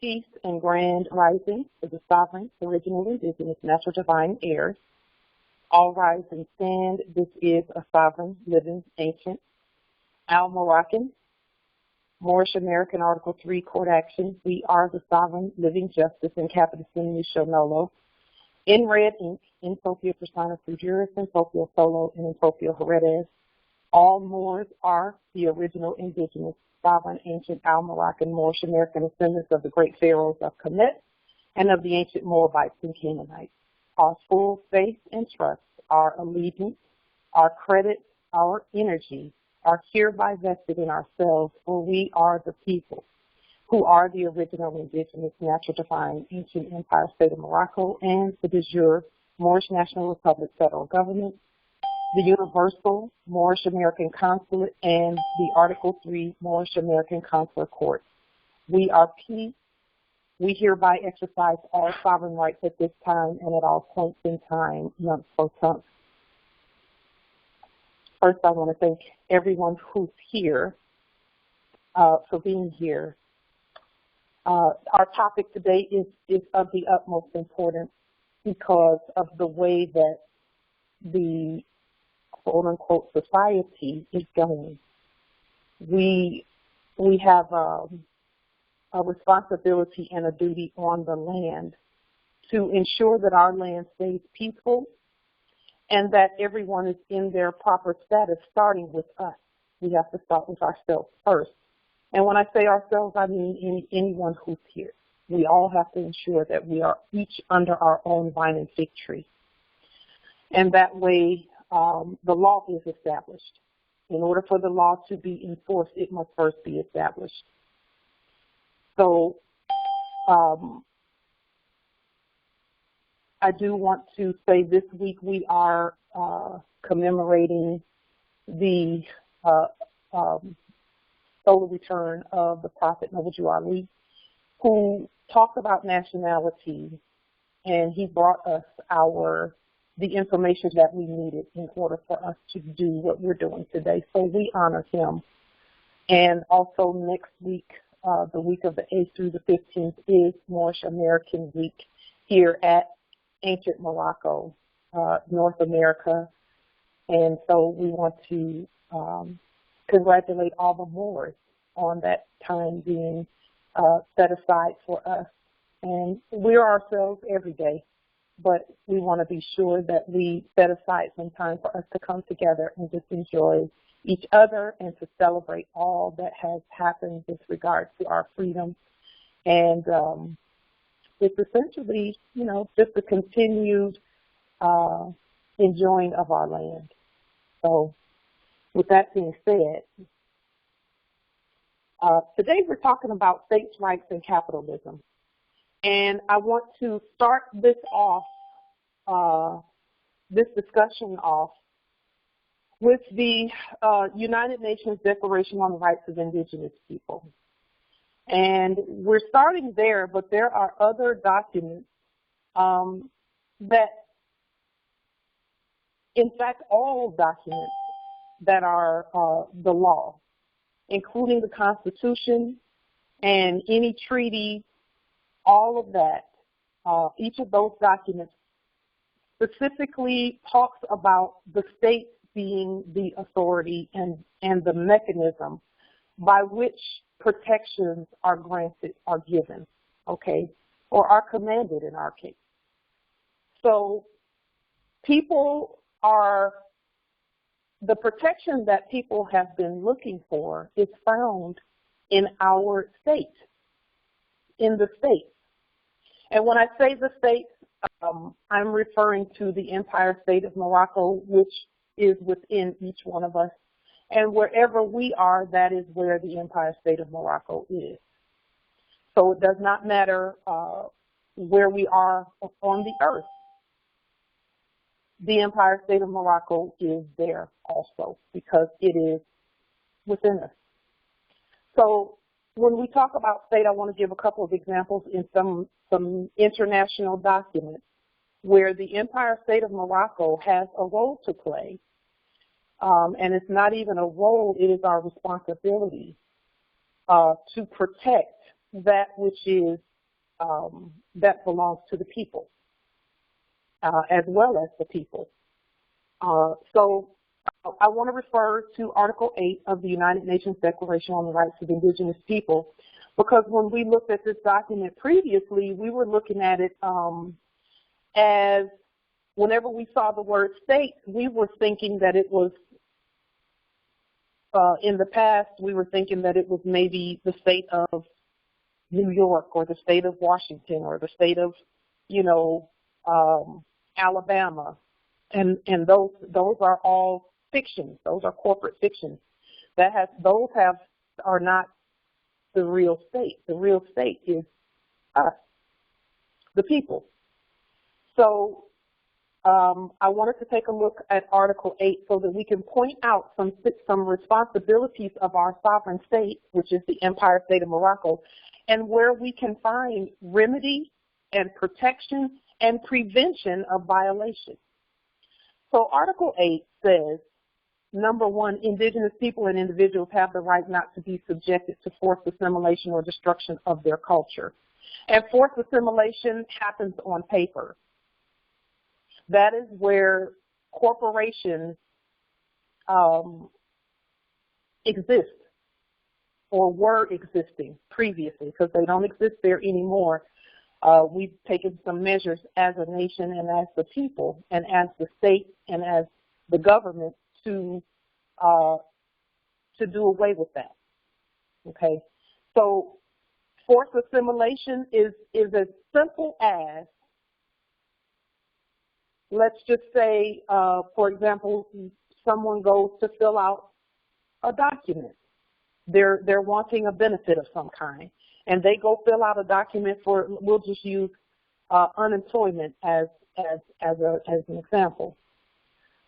Peace and grand rising to the sovereign, original, indigenous, natural, divine heirs. All rise and stand. This is a sovereign, living, ancient, Al-Moroccan, Moorish American Article 3 Court Action. We are the sovereign, living justice in capitis initio nolo. In red ink, in propria persona futuris, in proprio solo, and in proprio heredes. All Moors are the original, indigenous, sovereign, ancient, Al-Moroccan, Moorish American descendants of the great pharaohs of Kemet and of the ancient Moabites and Canaanites. Our full faith and trust, our allegiance, our credit, our energy are hereby vested in ourselves, for we are the people who are the original, indigenous, natural, divine, ancient empire state of Morocco and the de jure Moorish National Republic federal government, the Universal Moorish American Consulate, and the Article 3 Moorish American Consular Court. We are peace. We hereby exercise all sovereign rights at this time and at all points in time, nunc pro tunc. First, I want to thank everyone who's here for being here. Our topic today is of the utmost importance because of the way that the quote-unquote society is going. We have a responsibility and a duty on the land to ensure that our land stays peaceful and that everyone is in their proper status, starting with us. We have to start with ourselves first. And when I say ourselves, I mean anyone who's here. We all have to ensure that we are each under our own vine and fig tree. And that way, the law is established. In order for the law to be enforced, it must first be established. So I do want to say this week we are commemorating the solar return of the Prophet Noble Jew Ali, who talked about nationality, and he brought us the information that we needed in order for us to do what we're doing today. So we honor him. And also next week, the week of the 8th through the 15th is Moorish American Week here at ancient Morocco, North America. And so we want to congratulate all the Moors on that time being set aside for us. And we're ourselves every day, but we want to be sure that we set aside some time for us to come together and just enjoy each other and to celebrate all that has happened with regard to our freedom. And it's essentially, just a continued enjoying of our land. So with that being said, today we're talking about states' rights and capitalism. And I want to start this discussion off with the United Nations Declaration on the Rights of Indigenous People. And we're starting there, but there are other documents that, in fact, all documents that are the law, including the Constitution and any treaty, all of that, each of those documents specifically talks about the state being the authority and the mechanism by which protections are granted, are given, okay, or are commanded in our case. So the protection that people have been looking for is found in our state, in the states. And when I say the states, I'm referring to the Empire State of Morocco, which is within each one of us. And wherever we are, that is where the Empire State of Morocco is. So it does not matter where we are on the earth. The Empire State of Morocco is there also because it is within us. So when we talk about state, I want to give a couple of examples in some international documents where the Empire State of Morocco has a role to play. And it's not even a role, it is our responsibility to protect that which is that belongs to the people, as well as the people. So I want to refer to Article 8 of the United Nations Declaration on the Rights of Indigenous People, because when we looked at this document previously, we were looking at it as whenever we saw the word state, we were thinking that it was, in the past, we were thinking that it was maybe the state of New York or the state of Washington or the state of, Alabama. And those are all fictions. Those are corporate fictions. Are not the real state. The real state is us, the people. So I wanted to take a look at Article 8 so that we can point out some responsibilities of our sovereign state, which is the Empire State of Morocco, and where we can find remedy and protection and prevention of violation. So Article 8 says, number one, indigenous people and individuals have the right not to be subjected to forced assimilation or destruction of their culture. And forced assimilation happens on paper. That is where corporations exist or were existing previously, because they don't exist there anymore. We've taken some measures as a nation and as the people and as the state and as the government to do away with that. Okay, so forced assimilation is as simple as, let's just say, for example, someone goes to fill out a document. They're wanting a benefit of some kind, and they go fill out a document for, we'll just use unemployment as an example.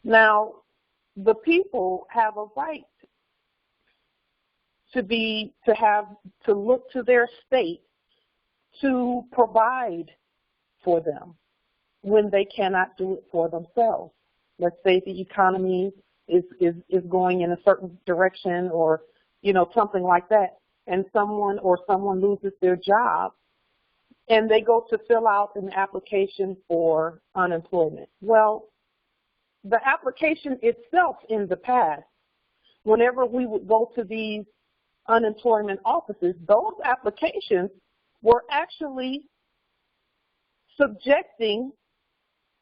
Now, the people have a right to look to their state to provide for them when they cannot do it for themselves. Let's say the economy is going in a certain direction, or something like that, and someone loses their job, and they go to fill out an application for unemployment. Well, the application itself in the past, whenever we would go to these unemployment offices, those applications were actually subjecting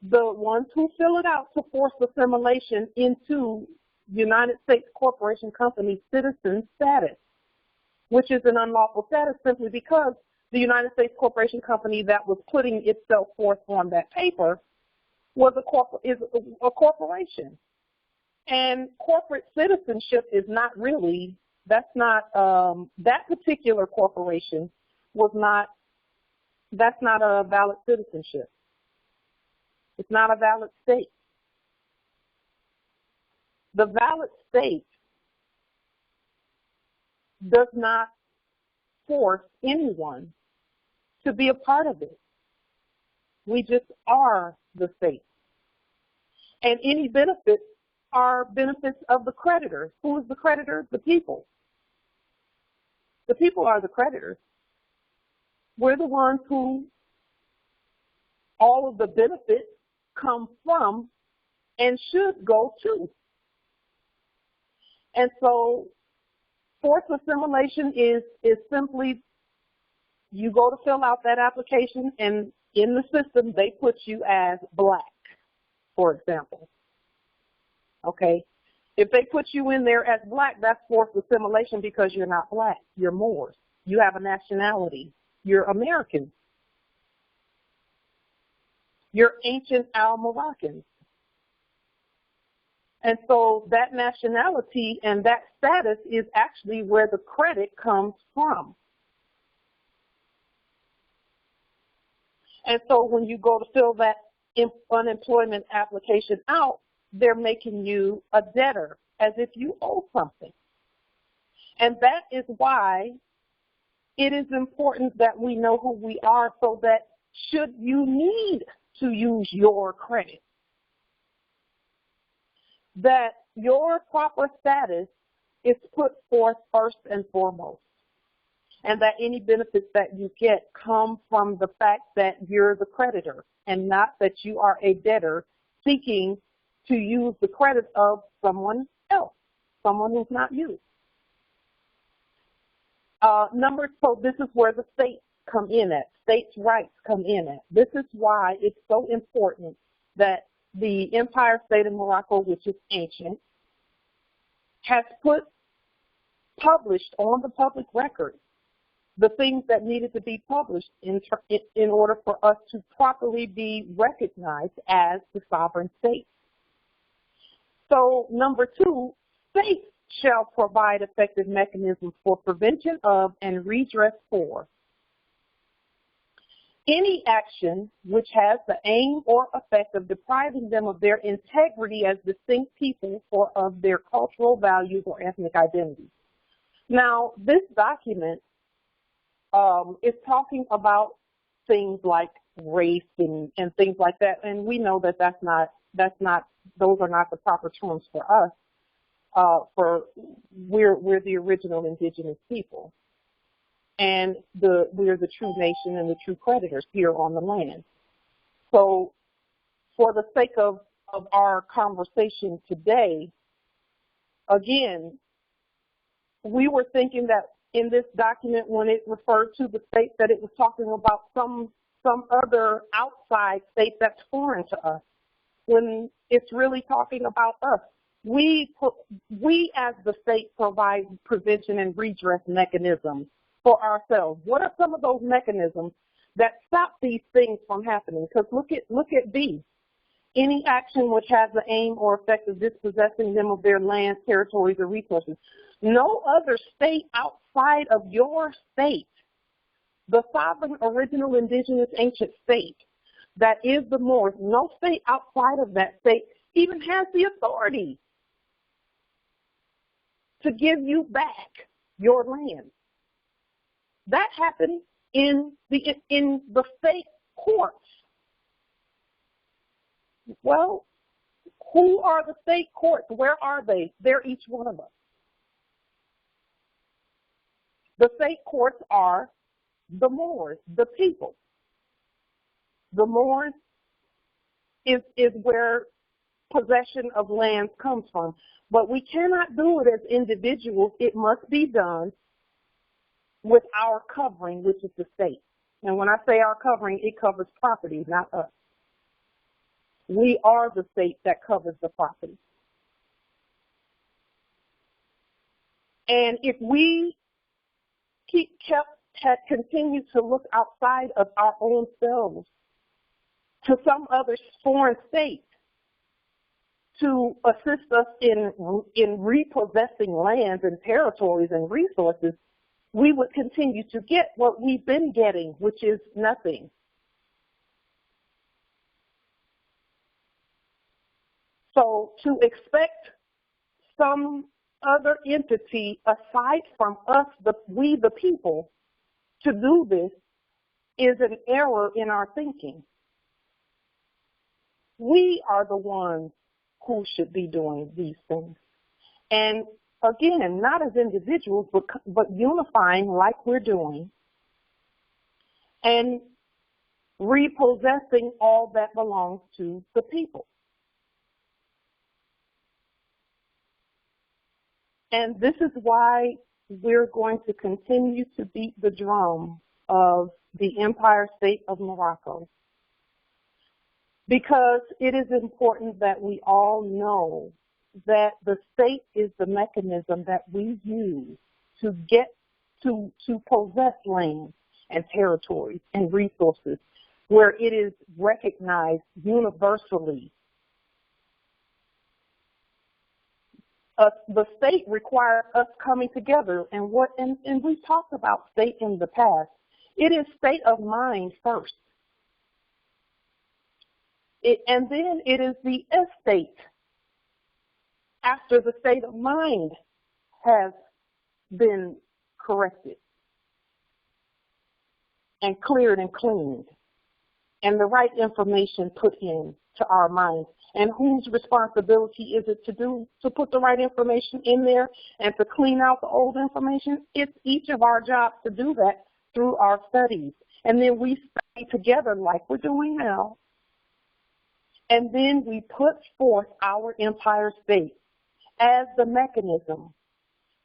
the ones who fill it out to forced assimilation into United States Corporation Company citizen status, which is an unlawful status simply because the United States Corporation Company that was putting itself forth on that paper is a corporation. And corporate citizenship is not really, that particular corporation that's not a valid citizenship. It's not a valid state. The valid state does not force anyone to be a part of it. We just are the state. And any benefits are benefits of the creditors. Who is the creditor? The people. The people are the creditors. We're the ones who all of the benefits come from and should go to. And so forced assimilation is simply, you go to fill out that application, and in the system they put you as black, for example. Okay? If they put you in there as black, that's forced assimilation because you're not black. You're Moors. You have a nationality. You're American. You're ancient Al-Moroccans. And so that nationality and that status is actually where the credit comes from. And so when you go to fill that unemployment application out, they're making you a debtor as if you owe something. And that is why it is important that we know who we are, so that should you need to use your credit, that your proper status is put forth first and foremost. and that any benefits that you get come from the fact that you're the creditor and not that you are a debtor seeking to use the credit of someone else, someone who's not you. So this is where the states come in at, states' rights come in at. This is why it's so important that the Empire State of Morocco, which is ancient, has published on the public record the things that needed to be published in order for us to properly be recognized as the sovereign state. So number 2, states shall provide effective mechanisms for prevention of and redress for any action which has the aim or effect of depriving them of their integrity as distinct people or of their cultural values or ethnic identity. Now, this document is talking about things like race and things like that, and we know that those are not the proper terms for us. We're the original indigenous people, and we're the true nation and the true creditors here on the land. So for the sake of our conversation today, again, we were thinking that in this document, when it referred to the state, that it was talking about some other outside state that's foreign to us, when it's really talking about us. We as the state provide prevention and redress mechanisms for ourselves. What are some of those mechanisms that stop these things from happening? Because look at B. Any action which has the aim or effect of dispossessing them of their lands, territories, or resources. No other state outside of your state, the sovereign, original, indigenous, ancient state that is the Moors, no state outside of that state even has the authority to give you back your land. That happened in the state courts. Well, who are the state courts? Where are they? They're each one of us. The state courts are the Moors, the people. The Moors is where possession of lands comes from. But we cannot do it as individuals. It must be done with our covering, which is the state. And when I say our covering, it covers property, not us. We are the state that covers the property. And if we continue to look outside of our own selves to some other foreign state to assist us in repossessing lands and territories and resources, we would continue to get what we've been getting, which is nothing. So to expect some other entity aside from us, we the people, to do this is an error in our thinking. We are the ones who should be doing these things. And again, not as individuals, but unifying like we're doing and repossessing all that belongs to the people. And this is why we're going to continue to beat the drum of the Empire State of Morocco, because it is important that we all know that the state is the mechanism that we use to get to possess land and territories and resources where it is recognized universally. The state requires us coming together, and we've talked about state in the past. It is state of mind first. And then it is the estate after the state of mind has been corrected and cleared and cleaned and the right information put in to our minds. And whose responsibility is it to put the right information in there and to clean out the old information? It's each of our jobs to do that through our studies. And then we study together like we're doing now. And then we put forth our empire state as the mechanism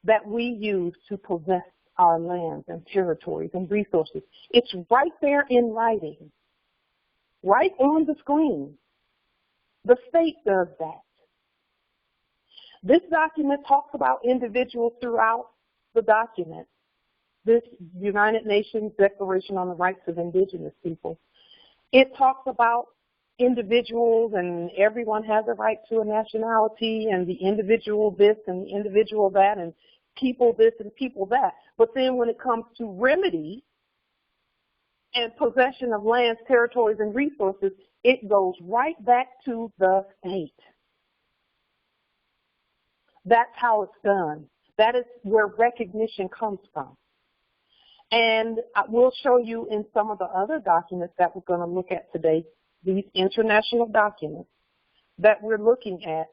that we use to possess our lands and territories and resources. It's right there in writing, right on the screen. The state does that. This document talks about individuals throughout the document. This United Nations Declaration on the Rights of Indigenous People. It talks about individuals and everyone has a right to a nationality and the individual this and the individual that and people this and people that. But then when it comes to remedy and possession of lands, territories, and resources, it goes right back to the state. That's how it's done. That is where recognition comes from. And we'll show you in some of the other documents that we're going to look at today, these international documents that we're looking at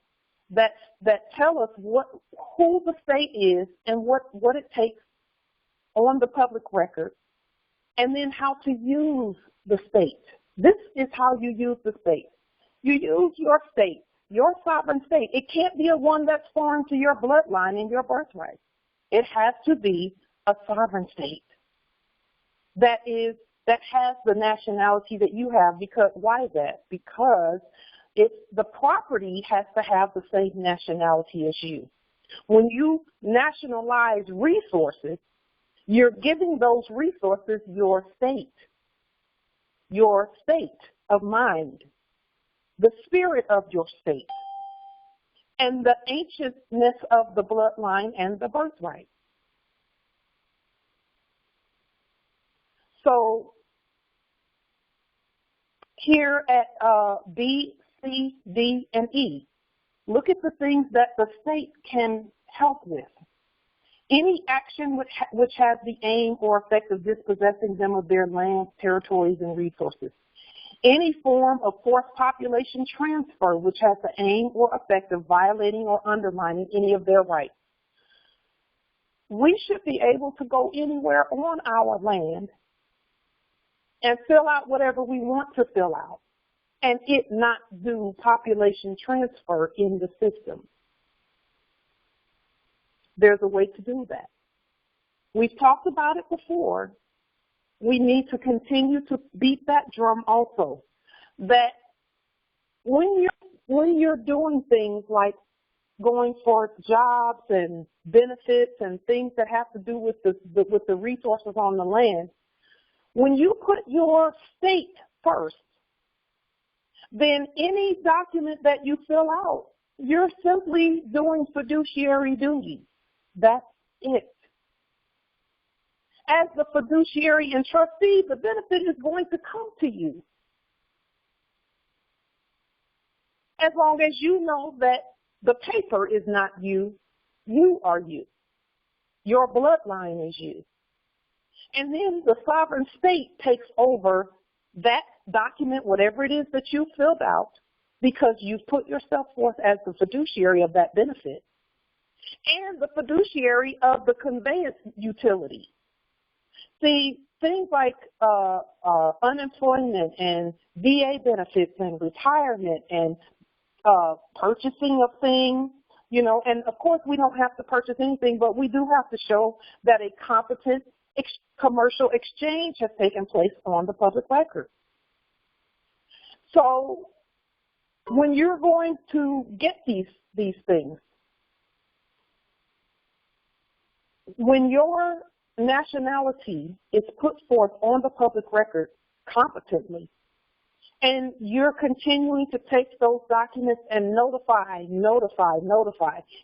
that tell us who the state is and what it takes on the public record, and then how to use the state. This is how you use the state. You use your state, your sovereign state. It can't be a one that's foreign to your bloodline and your birthright. It has to be a sovereign state that has the nationality that you have. Because why is that? Because the property has to have the same nationality as you. When you nationalize resources, you're giving those resources your state of mind, the spirit of your state, and the ancientness of the bloodline and the birthright. So here at B, C, D, and E, look at the things that the state can help with. Any action which has the aim or effect of dispossessing them of their lands, territories, and resources. Any form of forced population transfer which has the aim or effect of violating or undermining any of their rights. We should be able to go anywhere on our land and fill out whatever we want to fill out, and it not do population transfer in the system. There's a way to do that. We've talked about it before. We need to continue to beat that drum also, that when you're doing things like going for jobs and benefits and things that have to do with the resources on the land, when you put your state first, then any document that you fill out, you're simply doing fiduciary duty. That's it. As the fiduciary and trustee, the benefit is going to come to you. As long as you know that the paper is not you, you are you. Your bloodline is you. And then the sovereign state takes over that document, whatever it is that you filled out, because you've put yourself forth as the fiduciary of that benefit and the fiduciary of the conveyance utility. See, things like unemployment and VA benefits and retirement and purchasing of things, and of course we don't have to purchase anything, but we do have to show that a competent commercial exchange has taken place on the public record. So when you're going to get these things, when your nationality is put forth on the public record competently, and you're continuing to take those documents and notify.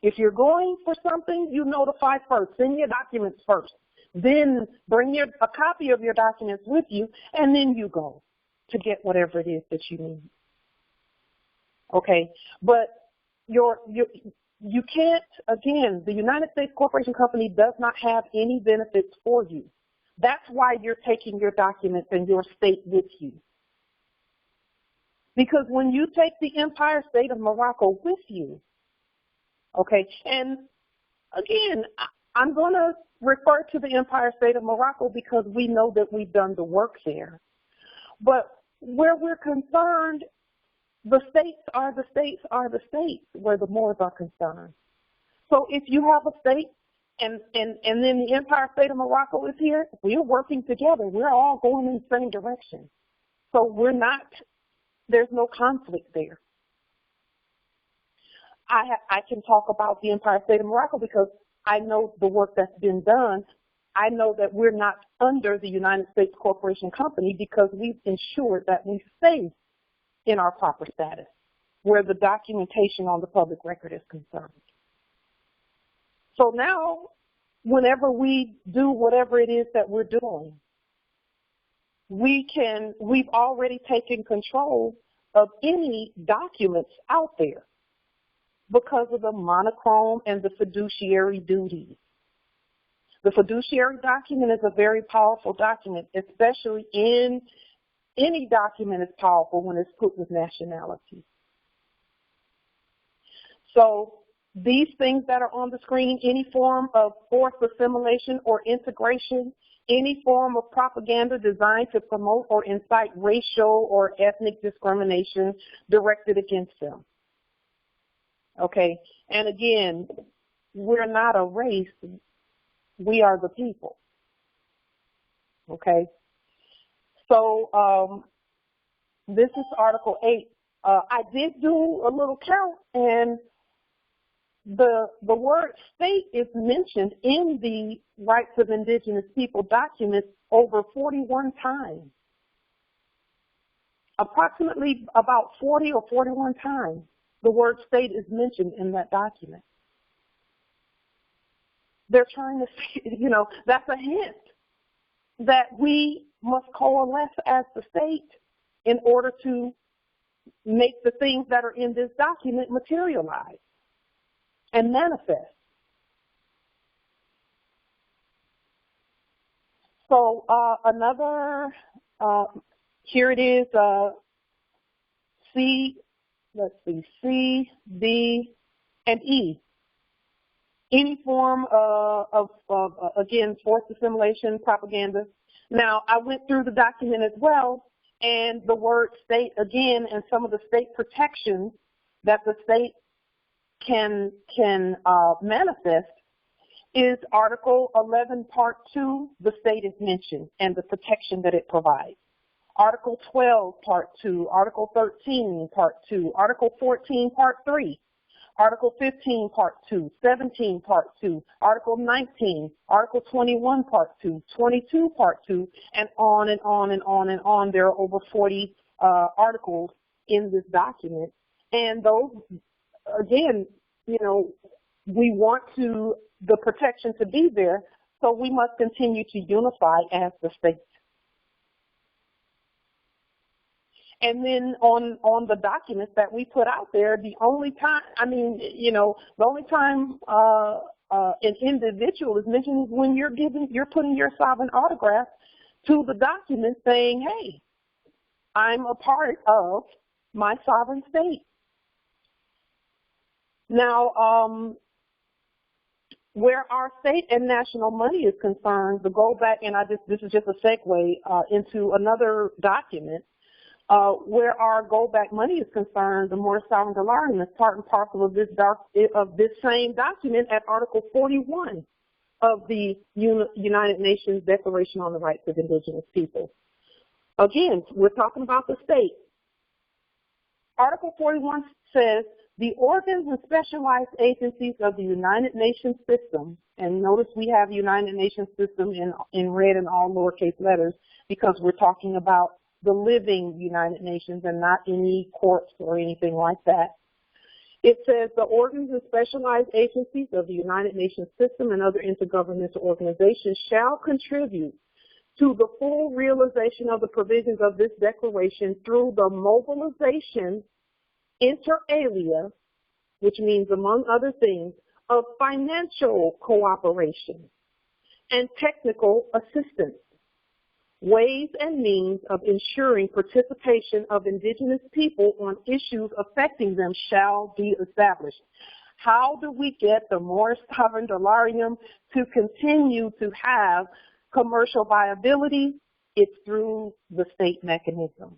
If you're going for something, you notify first. Send your documents first. Then bring a copy of your documents with you, and then you go to get whatever it is that you need. Okay, but you can't, again, the United States Corporation Company does not have any benefits for you. That's why you're taking your documents and your state with you. Because when you take the Empire State of Morocco with you, okay, and again, I'm going to refer to the Empire State of Morocco because we know that we've done the work there. But where we're concerned, the states are the states are the states where the Moors are concerned. So if you have a state and then the Empire State of Morocco is here, we're working together. We're all going in the same direction. So we're not, there's no conflict there. I can talk about the Empire State of Morocco because I know the work that's been done. I know that we're not under the United States Corporation Company because we've ensured that we stay in our proper status where the documentation on the public record is concerned. So now, whenever we do whatever it is that we're doing, we've already taken control of any documents out there because of the monochrome and the fiduciary duties. The fiduciary document is a very powerful document, especially in any document is powerful when it's put with nationality. So these things that are on the screen, any form of forced assimilation or integration, any form of propaganda designed to promote or incite racial or ethnic discrimination directed against them. Okay, and again, we're not a race, we are the people. Okay, so this is Article 8. I did do a little count, and the word state is mentioned in the Rights of Indigenous People documents over 41 times. Approximately about 40 or 41 times. The word state is mentioned in that document. They're trying to, that's a hint that we must coalesce as the state in order to make the things that are in this document materialize and manifest. So here it is, C, D, and E. Any form of again, forced assimilation, propaganda. Now, I went through the document as well, and the word state, again, and some of the state protections that the state can manifest is Article 11, Part 2, the state is mentioned, and the protection that it provides. Article 12, Part 2, Article 13, Part 2, Article 14, Part 3, Article 15, Part 2, 17, Part 2, Article 19, Article 21, Part 2, 22, Part 2, and on and on and on and on. There are over 40 articles in this document. And those, again, we want the protection to be there, so we must continue to unify as the state. And then on the documents that we put out there, the only time, the only time an individual is mentioned is when you're putting your sovereign autograph to the document saying, hey, I'm a part of my sovereign state. Now, where our state and national money is concerned, to go back, and this is just a segue into another document, where our go-back money is concerned, the more sovereign delarium is part and parcel of this same document at Article 41 of the United Nations Declaration on the Rights of Indigenous People. Again, we're talking about the state. Article 41 says, the organs and specialized agencies of the United Nations system, and notice we have United Nations system in red and all lowercase letters because we're talking about the living United Nations and not any corpse or anything like that. It says the organs and specialized agencies of the United Nations system and other intergovernmental organizations shall contribute to the full realization of the provisions of this declaration through the mobilization inter alia, which means, among other things, of financial cooperation and technical assistance ways and means of ensuring participation of indigenous people on issues affecting them shall be established. How do we get the Morris Sovereign Dollarium to continue to have commercial viability? It's through the state mechanism.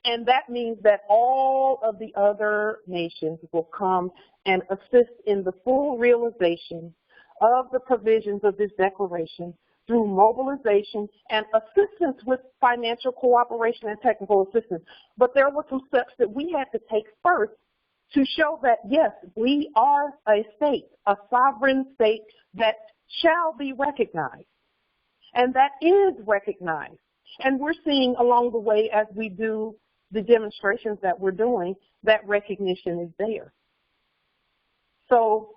And that means that all of the other nations will come and assist in the full realization of the provisions of this declaration through mobilization and assistance with financial cooperation and technical assistance. But there were some steps that we had to take first to show that, yes, we are a state, a sovereign state that shall be recognized. And that is recognized. And we're seeing along the way as we do the demonstrations that we're doing, that recognition is there. So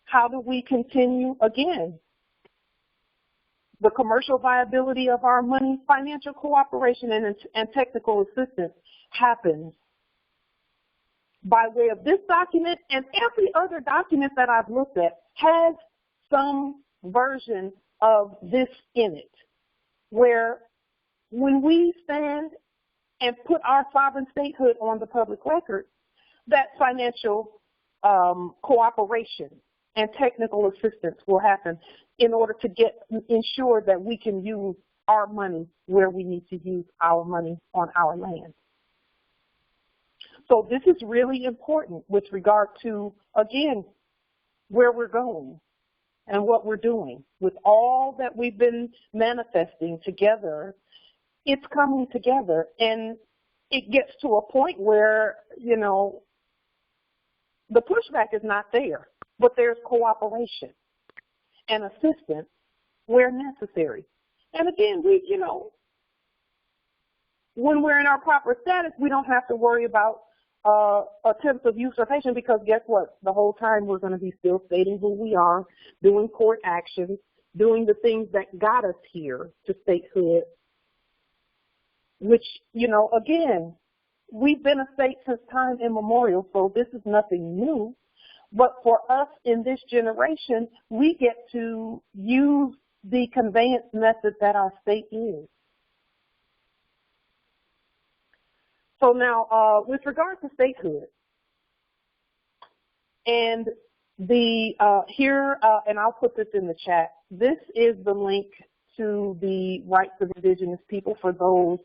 how do we continue? Again, the commercial viability of our money, financial cooperation and technical assistance happens by way of this document, and every other document that I've looked at has some version of this in it, where when we stand and put our sovereign statehood on the public record, that financial cooperation and technical assistance will happen in order to ensure that we can use our money where we need to use our money on our land. So this is really important with regard to, again, where we're going and what we're doing. With all that we've been manifesting together, it's coming together, and it gets to a point where, you know, the pushback is not there, but there's cooperation and assistance where necessary. And again, we, you know, when we're in our proper status, we don't have to worry about attempts of usurpation, because guess what? The whole time we're going to be still stating who we are, doing court actions, doing the things that got us here to statehood, which, you know, again, we've been a state since time immemorial, so this is nothing new. But for us in this generation, we get to use the conveyance method that our state is. So now, with regard to statehood, and the and I'll put this in the chat, this is the link to the rights of indigenous people for those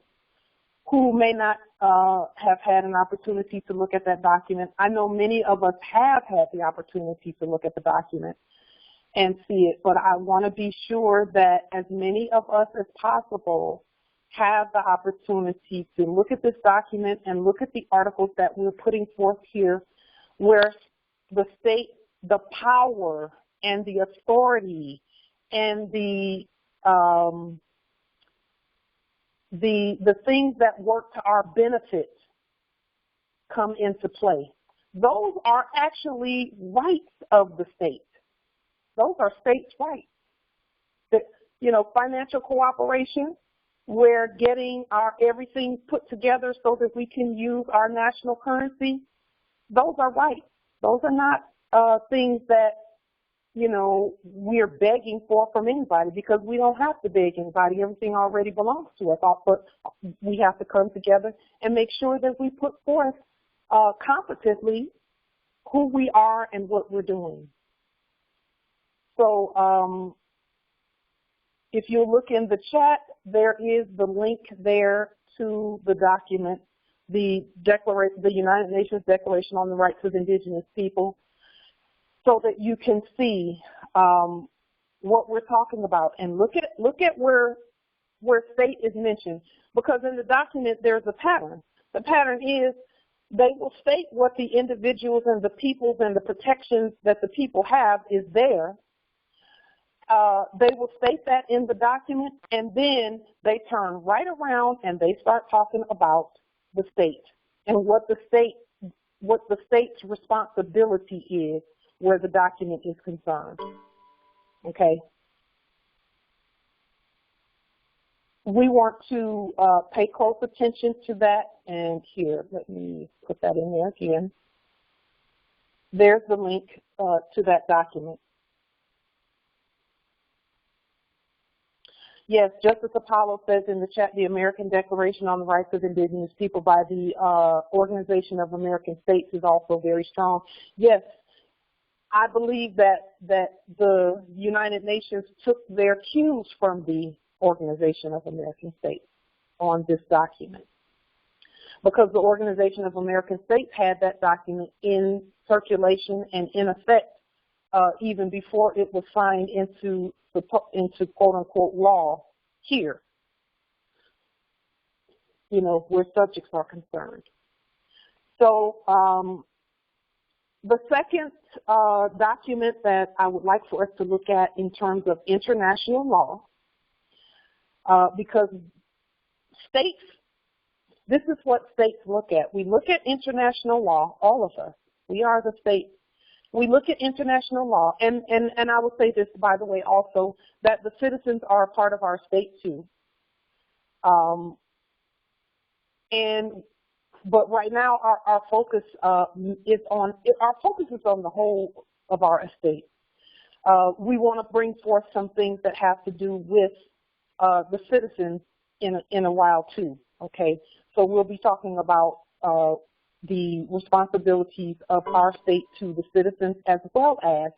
who may not have had an opportunity to look at that document. I know many of us have had the opportunity to look at the document and see it, but I want to be sure that as many of us as possible have the opportunity to look at this document and look at the articles that we're putting forth here, where the state, the power and the authority and the things that work to our benefit come into play. Those are actually rights of the state. Those are states' rights. You know, financial cooperation, we're getting our everything put together so that we can use our national currency. Those are rights. Those are not things that, you know, we're begging for from anybody, because we don't have to beg anybody. Everything already belongs to us. But we have to come together and make sure that we put forth competently who we are and what we're doing. So if you look in the chat, there is the link there to the document, the United Nations Declaration on the Rights of Indigenous People, so that you can see what we're talking about, and look at where state is mentioned, because in the document there's a pattern. The pattern is they will state what the individuals and the peoples and the protections that the people have is there. They will state that in the document, and then they turn right around and they start talking about the state and what the state's responsibility is where the document is concerned. Okay. We want to pay close attention to that, and here, let me put that in there again. There's the link to that document. Yes, Justice Apollo says in the chat, the American Declaration on the Rights of Indigenous People by the Organization of American States is also very strong. Yes, I believe that the United Nations took their cues from the Organization of American States on this document, because the Organization of American States had that document in circulation and in effect even before it was signed into quote-unquote law here, you know, where subjects are concerned. So the second document that I would like for us to look at in terms of international law, because states, this is what states look at. We look at international law, all of us. We are the states. We look at international law, and I will say this, by the way, also, that the citizens are a part of our state too. But right now, our focus is on the whole of our estate. We want to bring forth some things that have to do with the citizens in a while too. Okay, so we'll be talking about the responsibilities of our state to the citizens as well as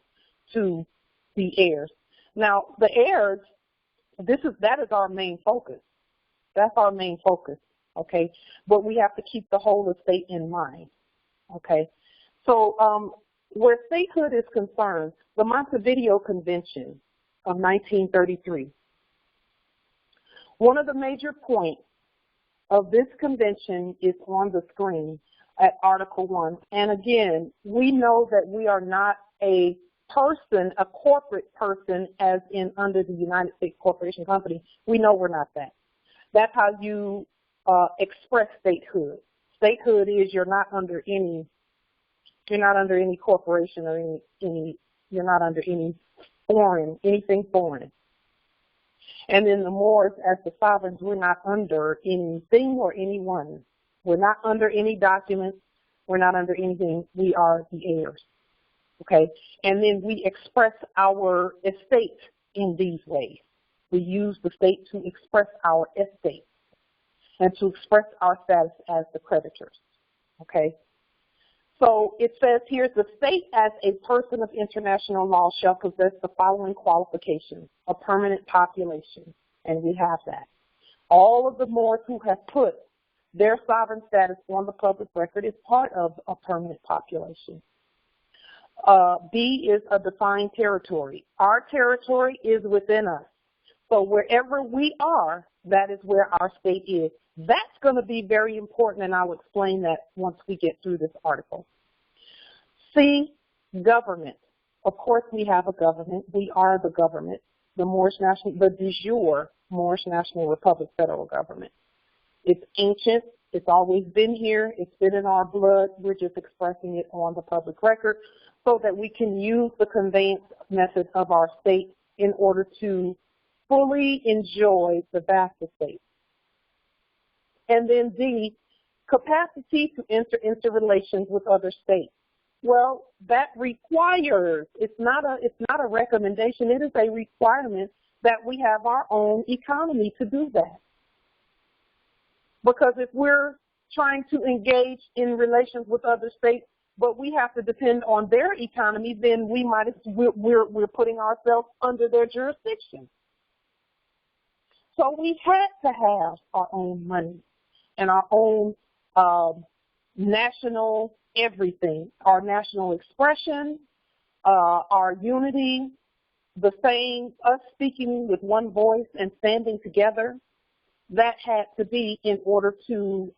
to the heirs. Now, the heirs, that is our main focus. That's our main focus, okay? But we have to keep the whole estate in mind, okay? So where statehood is concerned, the Montevideo Convention of 1933, one of the major points of this convention is on the screen at Article 1. And again, we know that we are not a person, a corporate person, as in under the United States Corporation Company. We know we're not that. That's how you express statehood. Statehood is you're not under any corporation or you're not under anything foreign. And then the Moors, as the sovereigns, we're not under anything or anyone. We're not under any documents. We're not under anything. We are the heirs, okay? And then we express our estate in these ways. We use the state to express our estate and to express our status as the creditors, okay? So it says here, the state as a person of international law shall possess the following qualifications: a permanent population, and we have that. All of the Moors who have put their sovereign status on the public record is part of a permanent population. B is a defined territory. Our territory is within us. So wherever we are, that is where our state is. That's going to be very important, and I'll explain that once we get through this article. C, government. Of course, we have a government. We are the government, the de jure Moorish National Republic federal government. It's ancient. It's always been here. It's been in our blood. We're just expressing it on the public record so that we can use the conveyance method of our state in order to fully enjoy the vast estate. And then D, capacity to enter into relations with other states. Well, that requires, it's not a recommendation, it is a requirement that we have our own economy to do that. Because if we're trying to engage in relations with other states, but we have to depend on their economy, then we're putting ourselves under their jurisdiction. So we had to have our own money and our own national everything, our national expression, our unity, the same, us speaking with one voice and standing together. That had to be in order to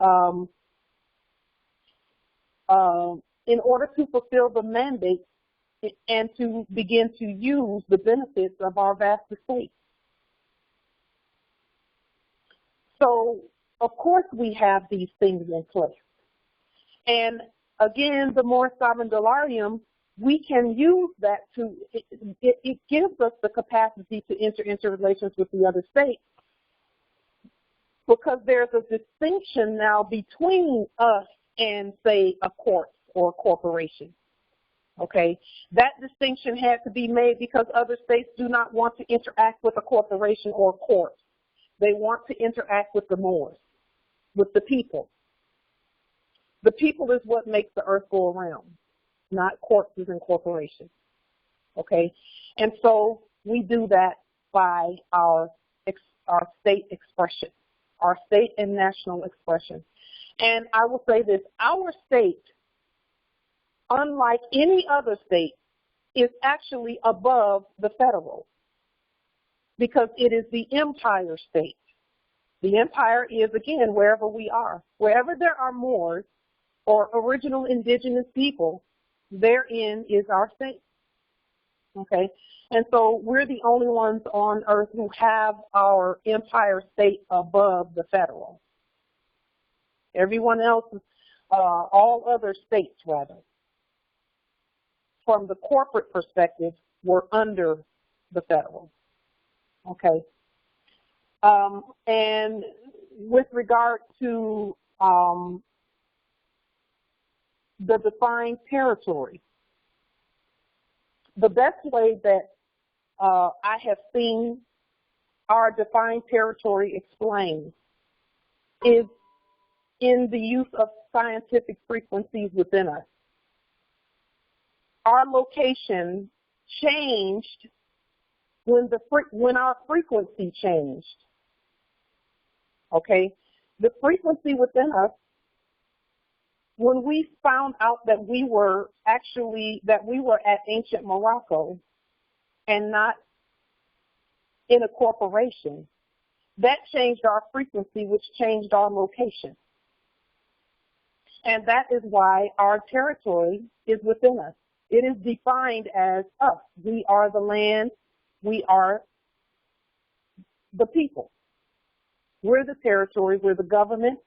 fulfill the mandate and to begin to use the benefits of our vast estate. So, of course, we have these things in place. And again, the more sovereign delarium, we can use that to, it gives us the capacity to enter into relations with the other states, because there's a distinction now between us and, say, a court or a corporation, Okay, that distinction had to be made because other states do not want to interact with a corporation or a court. They want to interact with the Moors, with the people. The people is what makes the earth go around, not corpses and corporations. Okay, and so we do that by our state expression, our state and national expression. And I will say this, our state, unlike any other state, is actually above the federal because it is the empire state. The empire is, again, wherever we are. Wherever there are Moors or original indigenous people, therein is our state. Okay? And so we're the only ones on earth who have our empire state above the federal. Everyone else, all other states rather, from the corporate perspective, were under the federal. Okay. And with regard to the defined territory, the best way that I have seen our defined territory explained is in the use of scientific frequencies within us. Our location changed when our frequency changed. Okay, the frequency within us, when we found out that we were at ancient Morocco and not in a corporation, that changed our frequency, which changed our location. And that is why our territory is within us. It is defined as us. We are the land. We are the people. We're the territory. We're the government.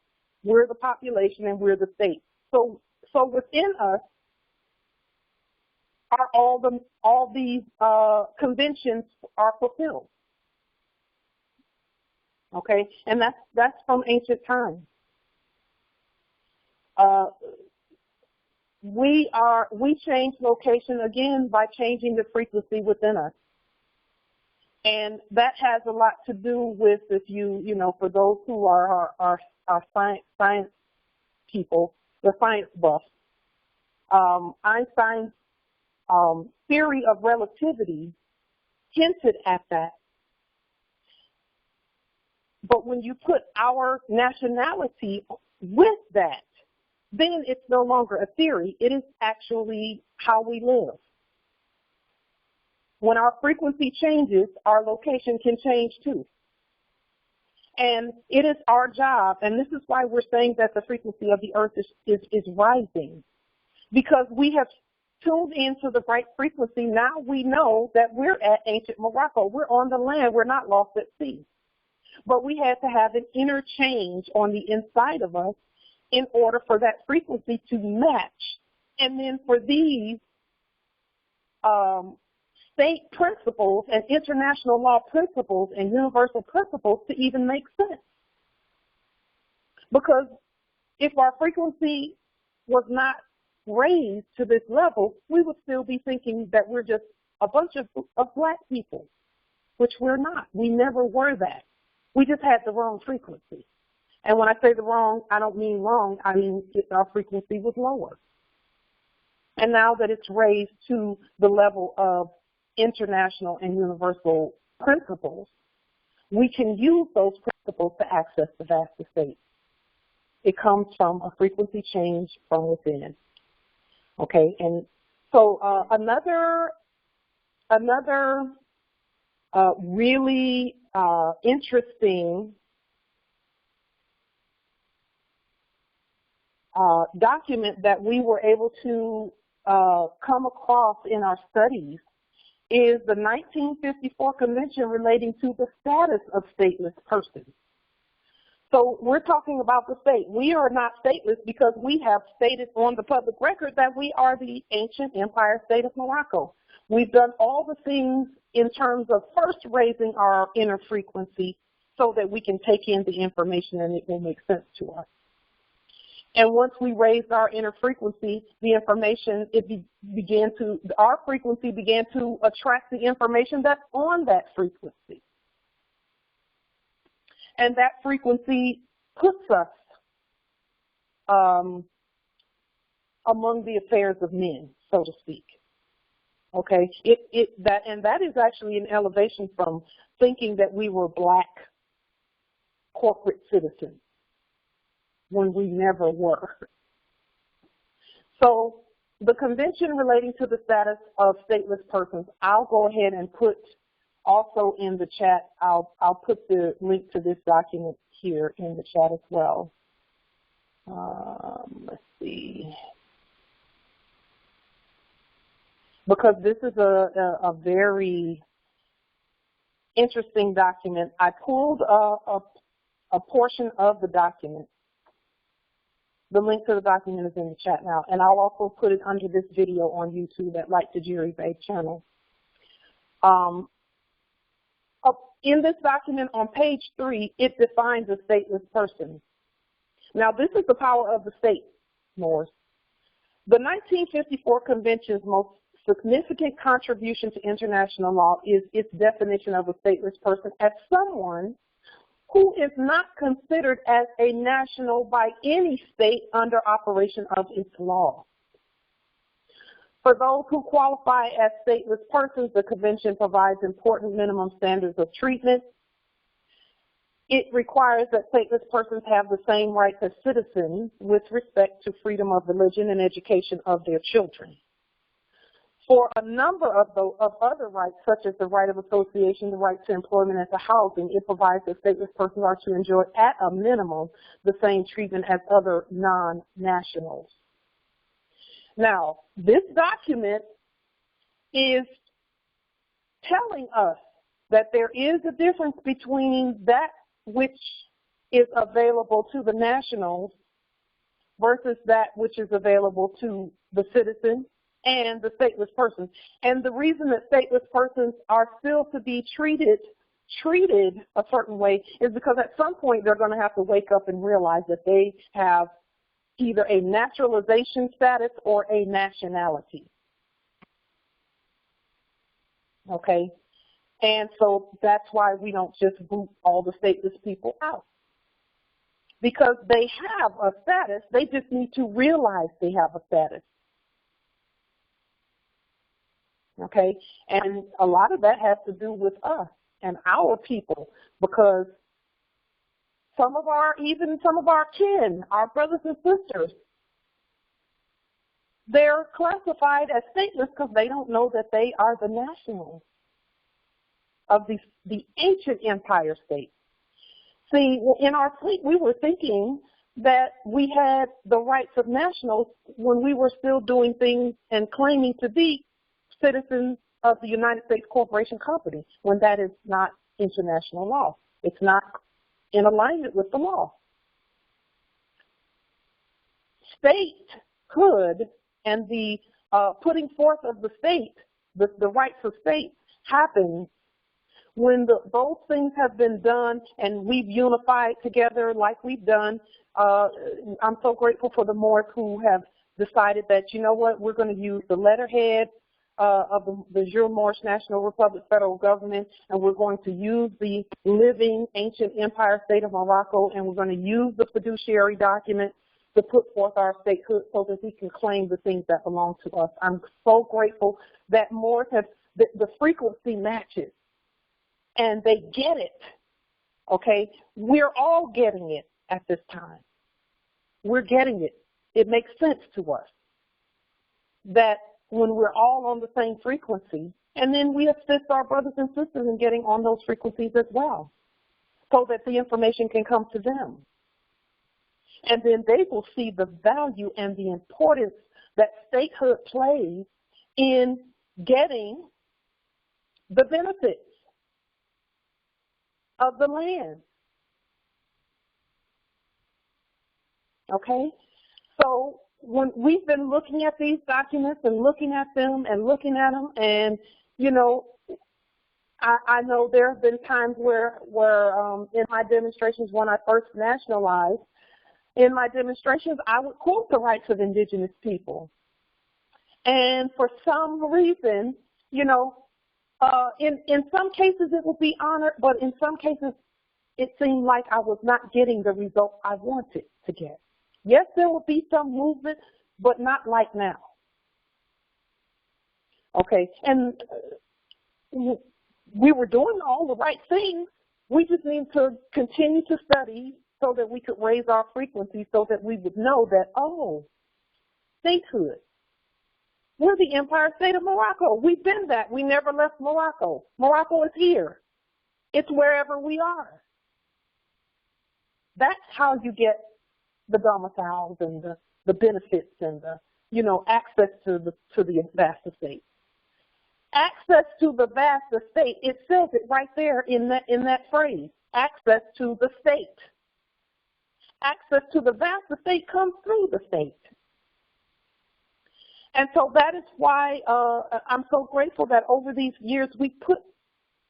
We're the population, and we're the state. So within us are all these conventions are fulfilled. Okay, and that's from ancient times. We change location again by changing the frequency within us. And that has a lot to do with, if you know, for those who are science people, the science buffs, Einstein's theory of relativity hinted at that. But when you put our nationality with that, then it's no longer a theory. It is actually how we live. When our frequency changes, our location can change too. And it is our job, and this is why we're saying that the frequency of the earth is rising, because we have tuned into the right frequency. Now we know that we're at ancient Morocco. We're on the land. We're not lost at sea. But we had to have an interchange on the inside of us in order for that frequency to match. And then for these state principles and international law principles and universal principles to even make sense. Because if our frequency was not raised to this level, we would still be thinking that we're just a bunch of black people, which we're not. We never were that. We just had the wrong frequency. And when I say the wrong, I don't mean wrong. I mean our frequency was lower. And now that it's raised to the level of international and universal principles, we can use those principles to access the vast estate. It comes from a frequency change from within. Okay, and so another really interesting document that we were able to come across in our studies is the 1954 Convention relating to the status of stateless persons. So we're talking about the state. We are not stateless because we have stated on the public record that we are the ancient empire state of Morocco. We've done all the things in terms of first raising our inner frequency so that we can take in the information and it will make sense to us. And once we raised our inner frequency, the information, our frequency began to attract the information that's on that frequency. And that frequency puts us among the affairs of men, so to speak. Okay, that is actually an elevation from thinking that we were black corporate citizens when we never were. So the convention relating to the status of stateless persons, I'll go ahead and put also in the chat, I'll put the link to this document here in the chat as well. Let's see. Because this is a very interesting document. I pulled a portion of the document. The link to the document is in the chat now, and I'll also put it under this video on YouTube at Like the Jury Babe channel. In this document on page 3, it defines a stateless person. Now, this is the power of the state, Morris. The 1954 Convention's most significant contribution to international law is its definition of a stateless person as someone who is not considered as a national by any state under operation of its law. For those who qualify as stateless persons, the Convention provides important minimum standards of treatment. It requires that stateless persons have the same rights as citizens with respect to freedom of religion and education of their children. For a number of other rights, such as the right of association, the right to employment, and to housing, it provides that stateless persons are to enjoy, at a minimum, the same treatment as other non-nationals. Now, this document is telling us that there is a difference between that which is available to the nationals versus that which is available to the citizen and the stateless persons. And the reason that stateless persons are still to be treated a certain way is because at some point they're going to have to wake up and realize that they have either a naturalization status or a nationality. Okay? And so that's why we don't just boot all the stateless people out. Because they have a status, they just need to realize they have a status. Okay? And a lot of that has to do with us and our people, because some of our kin, our brothers and sisters, they're classified as stateless because they don't know that they are the nationals of the ancient empire states. See, in our fleet, we were thinking that we had the rights of nationals when we were still doing things and claiming to be citizens of the United States Corporation Company, when that is not international law. It's not in alignment with the law. Statehood and the putting forth of the state, the rights of state, happens when those things have been done and we've unified together like we've done. I'm so grateful for the Moors who have decided that, you know what, we're going to use the letterhead of the Jure Moorish National Republic federal government, and we're going to use the living ancient empire state of Morocco, and we're going to use the fiduciary document to put forth our statehood so that we can claim the things that belong to us. I'm so grateful that Moors have, the frequency matches, and they get it, okay? We're all getting it at this time. We're getting it. It makes sense to us that when we're all on the same frequency, and then we assist our brothers and sisters in getting on those frequencies as well, so that the information can come to them. And then they will see the value and the importance that statehood plays in getting the benefits of the land. Okay? So when we've been looking at these documents and looking at them, and you know, I know there have been times where in my demonstrations when I first nationalized, In my demonstrations, I would quote the rights of indigenous people. And for some reason, you know, in some cases it would be honored, but in some cases it seemed like I was not getting the result I wanted to get. Yes, there will be some movement, but not like now. Okay, and we were doing all the right things. We just need to continue to study so that we could raise our frequency so that we would know that, oh, statehood. We're the Empire State of Morocco. We've been that. We never left Morocco. Morocco is here. It's wherever we are. That's how you get the domiciles and the benefits and the, you know, access to the vast estate. Access to the vast estate, it says it right there in that phrase, access to the state. Access to the vast estate comes through the state. And so that is why I'm so grateful that over these years, we put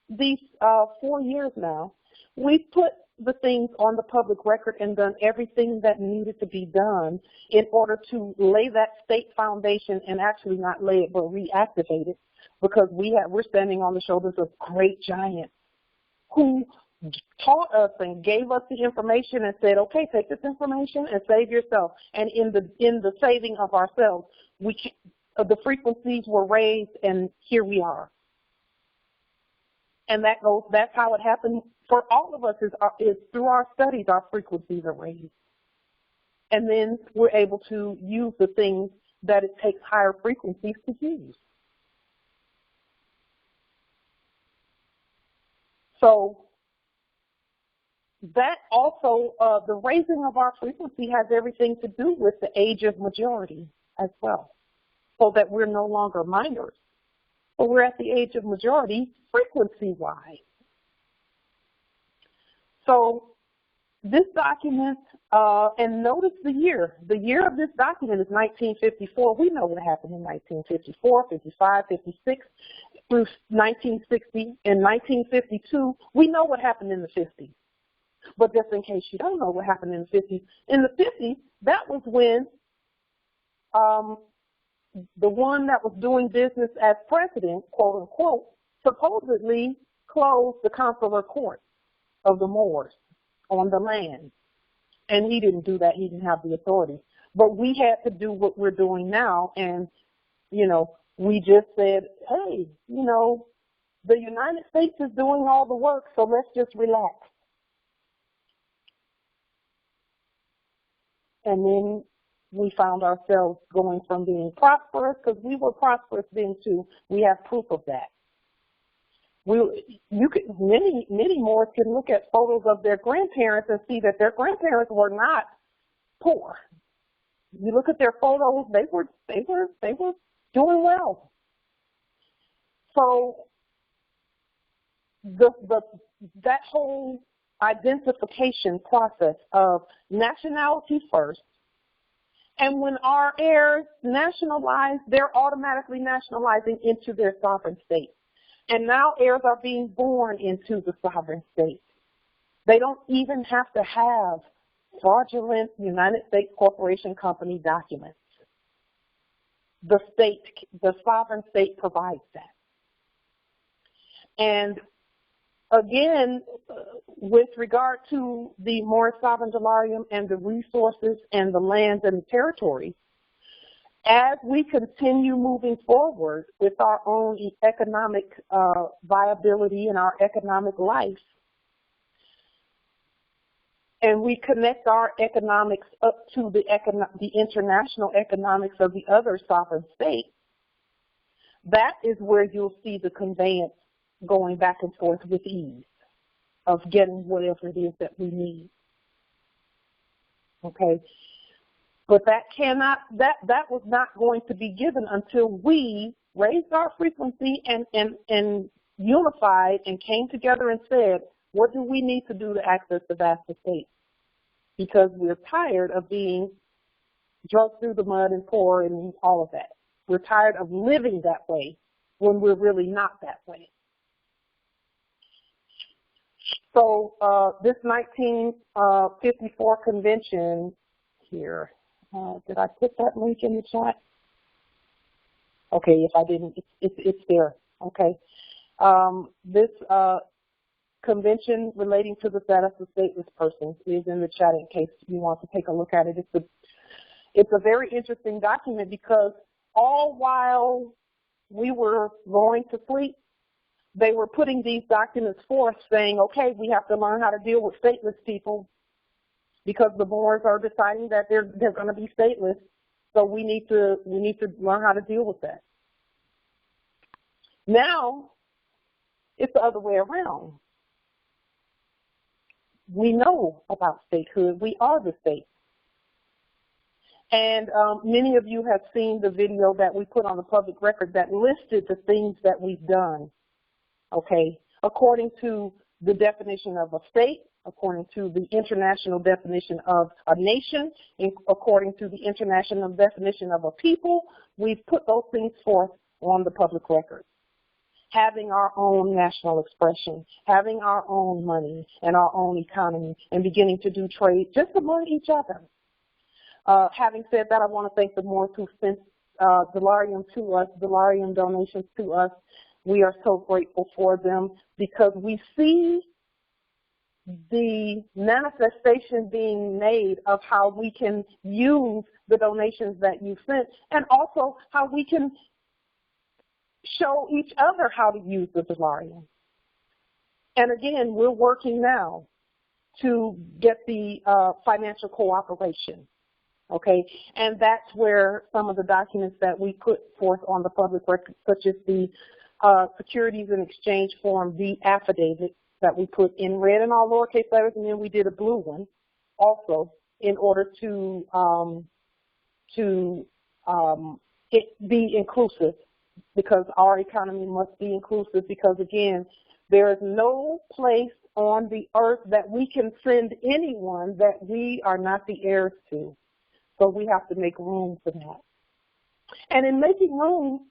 these 4 years now, we put the things on the public record and done everything that needed to be done in order to lay that state foundation and actually not lay it but reactivate it, because we're standing on the shoulders of great giants who taught us and gave us the information and said, okay, take this information and save yourself. And in the saving of ourselves, the frequencies were raised, and here we are. And that's how it happened for all of us, is through our studies, our frequencies are raised. And then we're able to use the things that it takes higher frequencies to use. So that also, the raising of our frequency has everything to do with the age of majority as well, so that we're no longer minors, but we're at the age of majority frequency-wise. So this document, and notice the year of this document is 1954. We know what happened in 1954, 55, 56, through 1960. In 1952, we know what happened in the 50s. But just in case you don't know what happened in the 50s, that was when the one that was doing business as president, quote unquote, supposedly closed the consular court of the Moors on the land. And he didn't do that. He didn't have the authority. But we had to do what we're doing now. And, you know, we just said, hey, you know, the United States is doing all the work, so let's just relax. And then we found ourselves going from being prosperous, because we were prosperous then too. We have proof of that. Many Moors can look at photos of their grandparents and see that their grandparents were not poor. You look at their photos; they were doing well. So that whole identification process of nationality first, and when our heirs nationalize, they're automatically nationalizing into their sovereign state. And now heirs are being born into the sovereign state. They don't even have to have fraudulent United States Corporation Company documents. The sovereign state provides that. And again, with regard to the Moorish Sovereign Delarium and the resources and the lands and the territories, as we continue moving forward with our own economic viability and our economic life, and we connect our economics up to the international economics of the other sovereign states, that is where you'll see the conveyance going back and forth with ease of getting whatever it is that we need. Okay? But that was not going to be given until we raised our frequency and unified and came together and said, what do we need to do to access the vast estate? Because we're tired of being drugged through the mud and poor and all of that. We're tired of living that way when we're really not that way. So this 1954 convention here. Did I put that link in the chat? Okay, if I didn't, it's there. Okay. This convention relating to the status of stateless persons is in the chat in case you want to take a look at it. It's a very interesting document because all while we were going to sleep, they were putting these documents forth saying, okay, we have to learn how to deal with stateless people because the boards are deciding that they're going to be stateless. So we need to learn how to deal with that. Now, it's the other way around. We know about statehood. We are the state. And many of you have seen the video that we put on the public record that listed the things that we've done, okay, according to the definition of a state, according to the international definition of a nation, and according to the international definition of a people. We've put those things forth on the public record. Having our own national expression, having our own money and our own economy, and beginning to do trade just among each other. Having said that, I want to thank the Moors who sent Dellarium to us, Dellarium donations to us. We are so grateful for them because we see the manifestation being made of how we can use the donations that you sent, and also how we can show each other how to use the Dellarium. And again, we're working now to get the financial cooperation, okay? And that's where some of the documents that we put forth on the public record, such as the Securities and Exchange Form, the affidavit that we put in red and all lowercase letters, and then we did a blue one also in order to it be inclusive, because our economy must be inclusive, because again, there is no place on the earth that we can send anyone that we are not the heirs to. So we have to make room for that. And in making room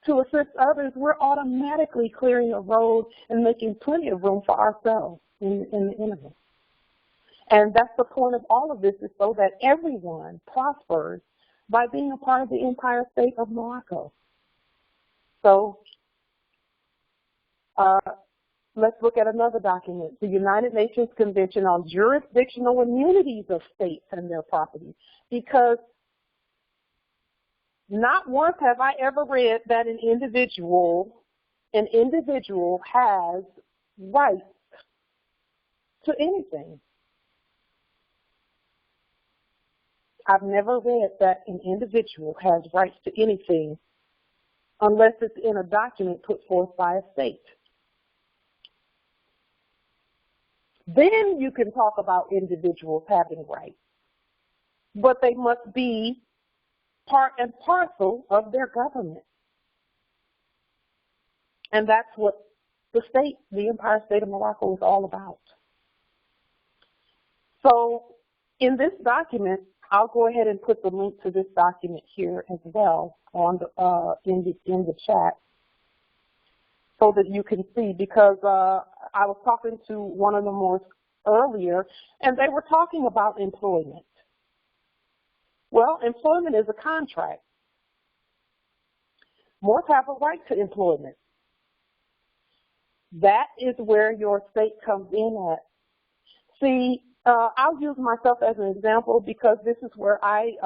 to assist others, we're automatically clearing a road and making plenty of room for ourselves in the internet. And that's the point of all of this, is so that everyone prospers by being a part of the Empire State of Morocco. So let's look at another document, the United Nations Convention on Jurisdictional Immunities of States and their property. Because not once have I ever read that an individual has rights to anything. I've never read that an individual has rights to anything unless it's in a document put forth by a state. Then you can talk about individuals having rights, but they must be part and parcel of their government. And that's what the state, the Empire State of Morocco, is all about. So in this document, I'll go ahead and put the link to this document here as well on the, in the chat, so that you can see, because I was talking to one of the Moors earlier, and they were talking about employment. Well, employment is a contract. Moors have a right to employment. That is where your state comes in at. See, I'll use myself as an example, because this is where I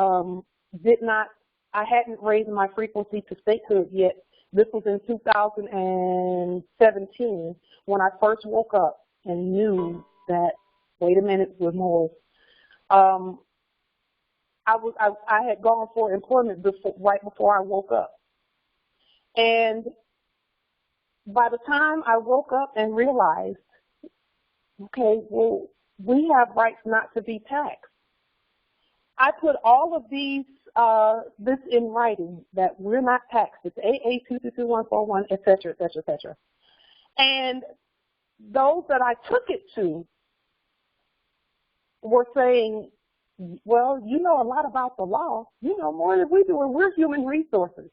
hadn't raised my frequency to statehood yet. This was in 2017 when I first woke up and knew that, wait a minute, with Moors. I had gone for employment right before I woke up. And by the time I woke up and realized, okay, well, we have rights not to be taxed, I put all of these, this in writing, that we're not taxed. It's AA 222141, et cetera, et cetera, et cetera. And those that I took it to were saying, well, you know a lot about the law. You know more than we do, and we're human resources.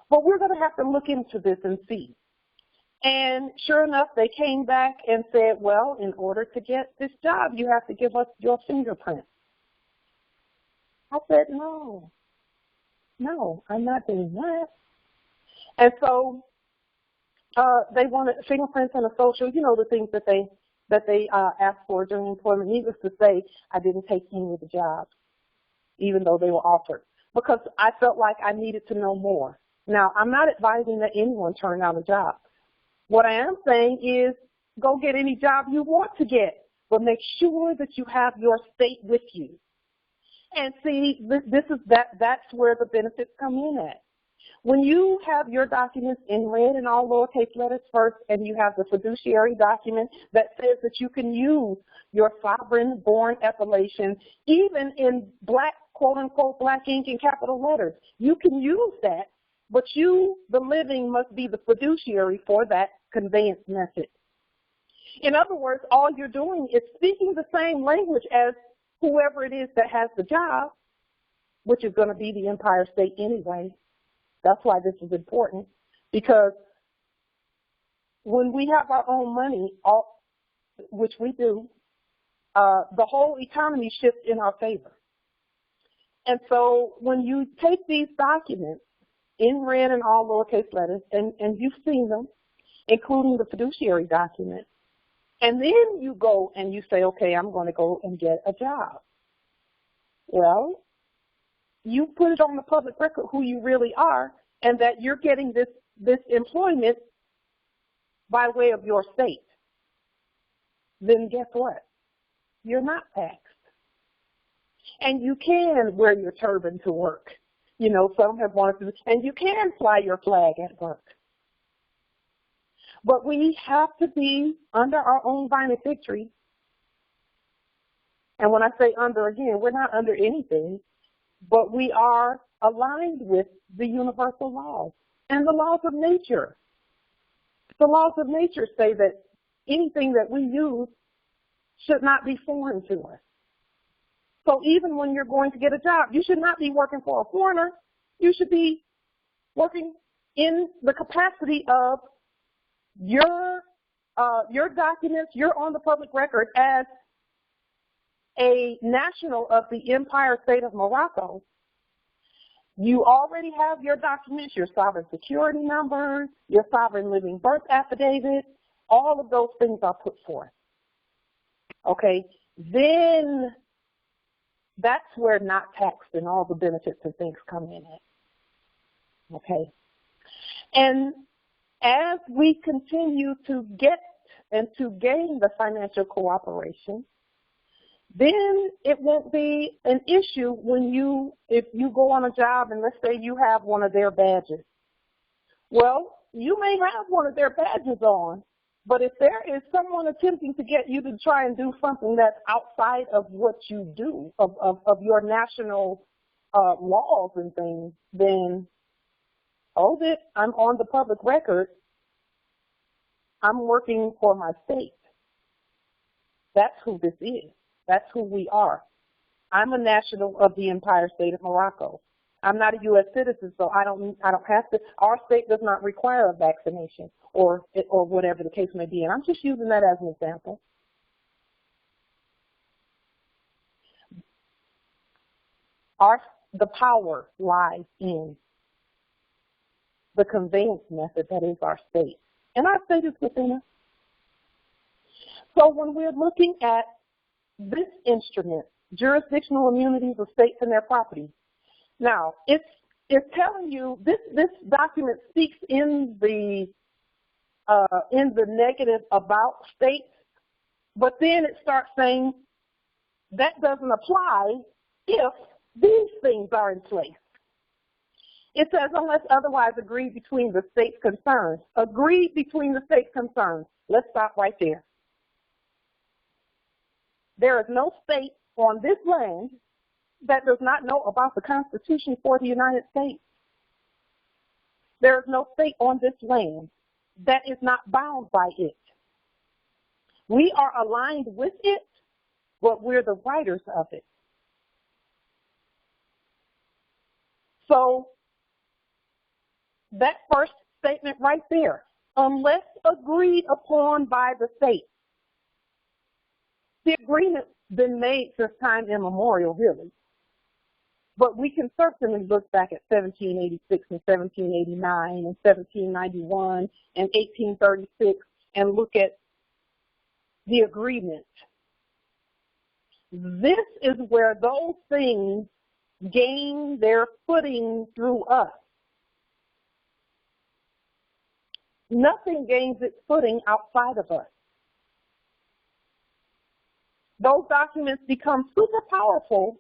But we're going to have to look into this and see. And sure enough, they came back and said, well, in order to get this job, you have to give us your fingerprint. I said, no, I'm not doing that. And so they wanted fingerprints and a social, you know, the things that they asked for during employment. Needless to say, I didn't take any of the jobs, even though they were offered, because I felt like I needed to know more. Now, I'm not advising that anyone turn down a job. What I am saying is go get any job you want to get, but make sure that you have your state with you. And see, that's where the benefits come in at. When you have your documents in red and all lowercase letters first, and you have the fiduciary document that says that you can use your sovereign-born appellation, even in black, quote-unquote, black ink and capital letters, you can use that, but you, the living, must be the fiduciary for that conveyance method. In other words, all you're doing is speaking the same language as whoever it is that has the job, which is going to be the Empire State anyway. That's why this is important, because when we have our own money, which we do, the whole economy shifts in our favor. And so when you take these documents in red and all lowercase letters, and you've seen them, including the fiduciary document, and then you go and you say, okay, I'm going to go and get a job. Well, you put it on the public record who you really are, and that you're getting this employment by way of your state. Then guess what? You're not taxed. And you can wear your turban to work. You know, some have wanted to, and you can fly your flag at work. But we have to be under our own vine of fig tree. And when I say under, again, we're not under anything, but we are aligned with the universal laws and the laws of nature. The laws of nature say that anything that we use should not be foreign to us. So even when you're going to get a job, you should not be working for a foreigner. You should be working in the capacity of your documents. You're on the public record as a national of the Empire State of Morocco. You already have your documents, your sovereign security numbers, your sovereign living birth affidavit. All of those things are put forth. Okay, then that's where not taxed and all the benefits and things come in at. Okay, and as we continue to get and to gain the financial cooperation, then it won't be an issue when if you go on a job and let's say you have one of their badges. Well, you may have one of their badges on, but if there is someone attempting to get you to try and do something that's outside of what you do, of your national laws and things, then hold it, I'm on the public record. I'm working for my state. That's who this is. That's who we are. I'm a national of the Empire State of Morocco. I'm not a U.S. citizen, so I don't have to. Our state does not require a vaccination or whatever the case may be, and I'm just using that as an example. The power lies in the conveyance method that is our state, and our state is within us. So when we're looking at this instrument, Jurisdictional Immunities of States and Their Property. Now, it's telling you this document speaks in the negative about states, but then it starts saying that doesn't apply if these things are in place. It says unless otherwise agreed between the states concerned. Agreed between the states concerned. Let's stop right there. There is no state on this land that does not know about the Constitution for the United States. There is no state on this land that is not bound by it. We are aligned with it, but we're the writers of it. So that first statement right there, unless agreed upon by the state. The agreement's been made since time immemorial, really. But we can certainly look back at 1786 and 1789 and 1791 and 1836 and look at the agreement. This is where those things gain their footing through us. Nothing gains its footing outside of us. Those documents become super powerful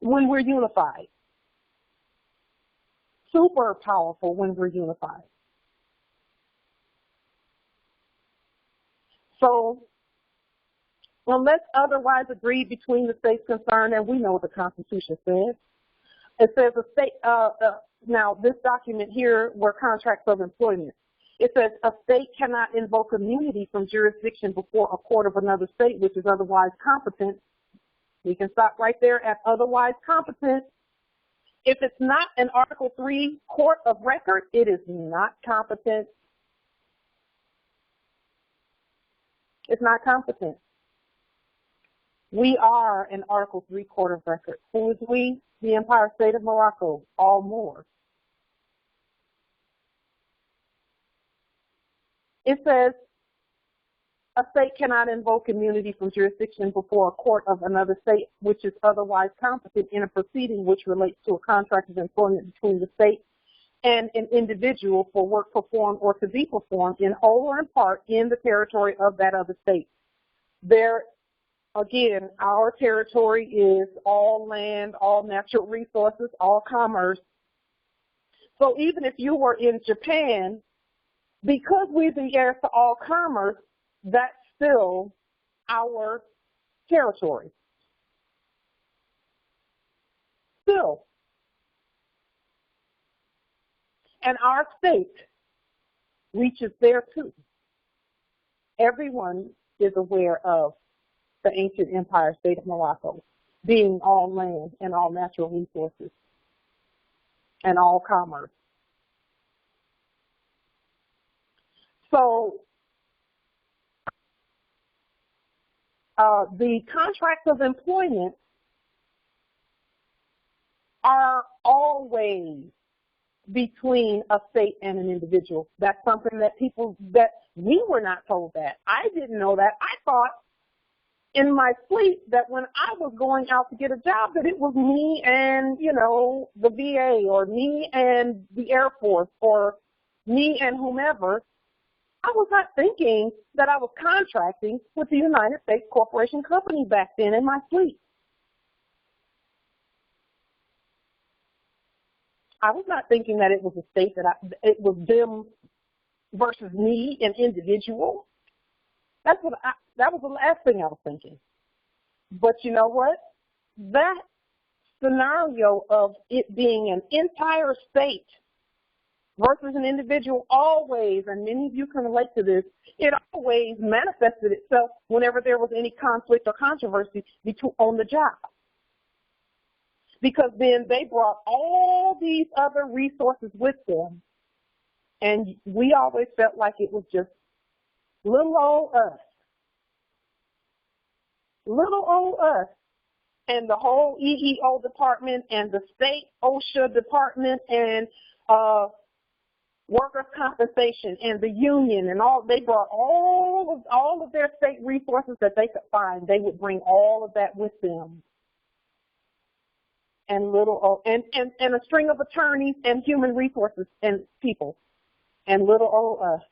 when we're unified. Super powerful when we're unified. So, unless otherwise agreed between the states concerned, and we know what the Constitution says, it says a state, now this document here were contracts of employment. It says a state cannot invoke immunity from jurisdiction before a court of another state which is otherwise competent. We can stop right there at otherwise competent. If it's not an Article 3 court of record, it is not competent. It's not competent. We are an Article 3 court of record. Who is we? The Empire State of Morocco, all more. It says a state cannot invoke immunity from jurisdiction before a court of another state which is otherwise competent in a proceeding which relates to a contract of employment between the state and an individual for work performed or to be performed in whole or in part in the territory of that other state. There, again, our territory is all land, all natural resources, all commerce. So even if you were in Japan, because we're the heirs to all commerce, that's still our territory. Still. And our state reaches there too. Everyone is aware of the ancient Empire State of Morocco being all land and all natural resources and all commerce. So the contracts of employment are always between a state and an individual. That's something that that we were not told that. I didn't know that. I thought in my sleep that when I was going out to get a job that it was me and, you know, the VA or me and the Air Force or me and whomever. I was not thinking that I was contracting with the United States Corporation Company back then in my sleep. I was not thinking that it was a state it was them versus me, an individual. That was the last thing I was thinking. But you know what? That scenario of it being an entire state versus an individual always, and many of you can relate to this, it always manifested itself whenever there was any conflict or controversy on the job. Because then they brought all these other resources with them, and we always felt like it was just little old us. Little old us and the whole EEO department and the state OSHA department and workers' compensation and the union and all. They brought all of their state resources that they could find. They would bring all of that with them. And and a string of attorneys and human resources and people and little old us.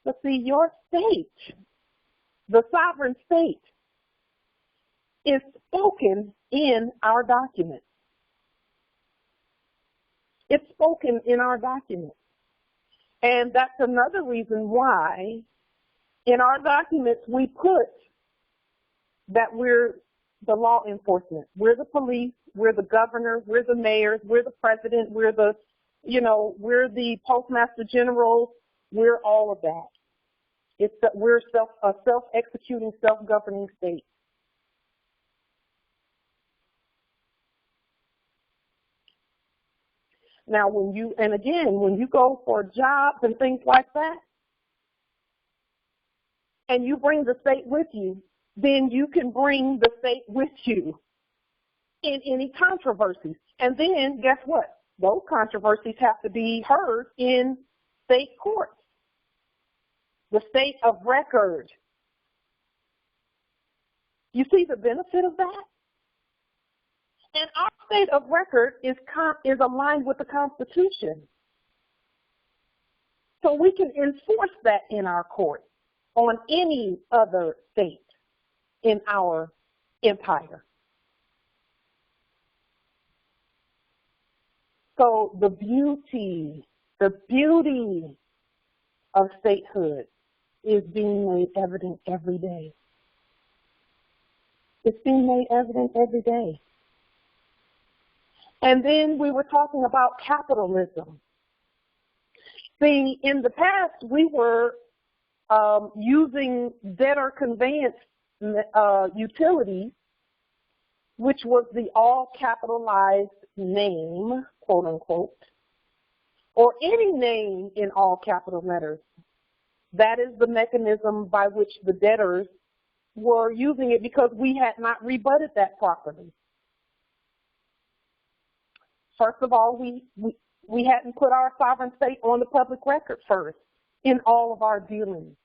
But see, your state, the sovereign state, is spoken in our documents. It's spoken in our documents. And that's another reason why in our documents we put that we're the law enforcement. We're the police, we're the governor, we're the mayors, we're the president, we're the, we're the postmaster general, we're all of that. We're a self-executing, self-governing state. Now, when you go for jobs and things like that, and you bring the state with you, then you can bring the state with you in any controversies. And then guess what? Those controversies have to be heard in state courts. The state of record. You see the benefit of that? And our state of record is aligned with the Constitution. So we can enforce that in our court on any other state in our empire. So the beauty of statehood is being made evident every day. It's being made evident every day. And then we were talking about capitalism. See, in the past, we were using debtor conveyance utilities, which was the all capitalized name, quote unquote, or any name in all capital letters. That is the mechanism by which the debtors were using it because we had not rebutted that properly. First of all, we hadn't put our sovereign state on the public record first in all of our dealings.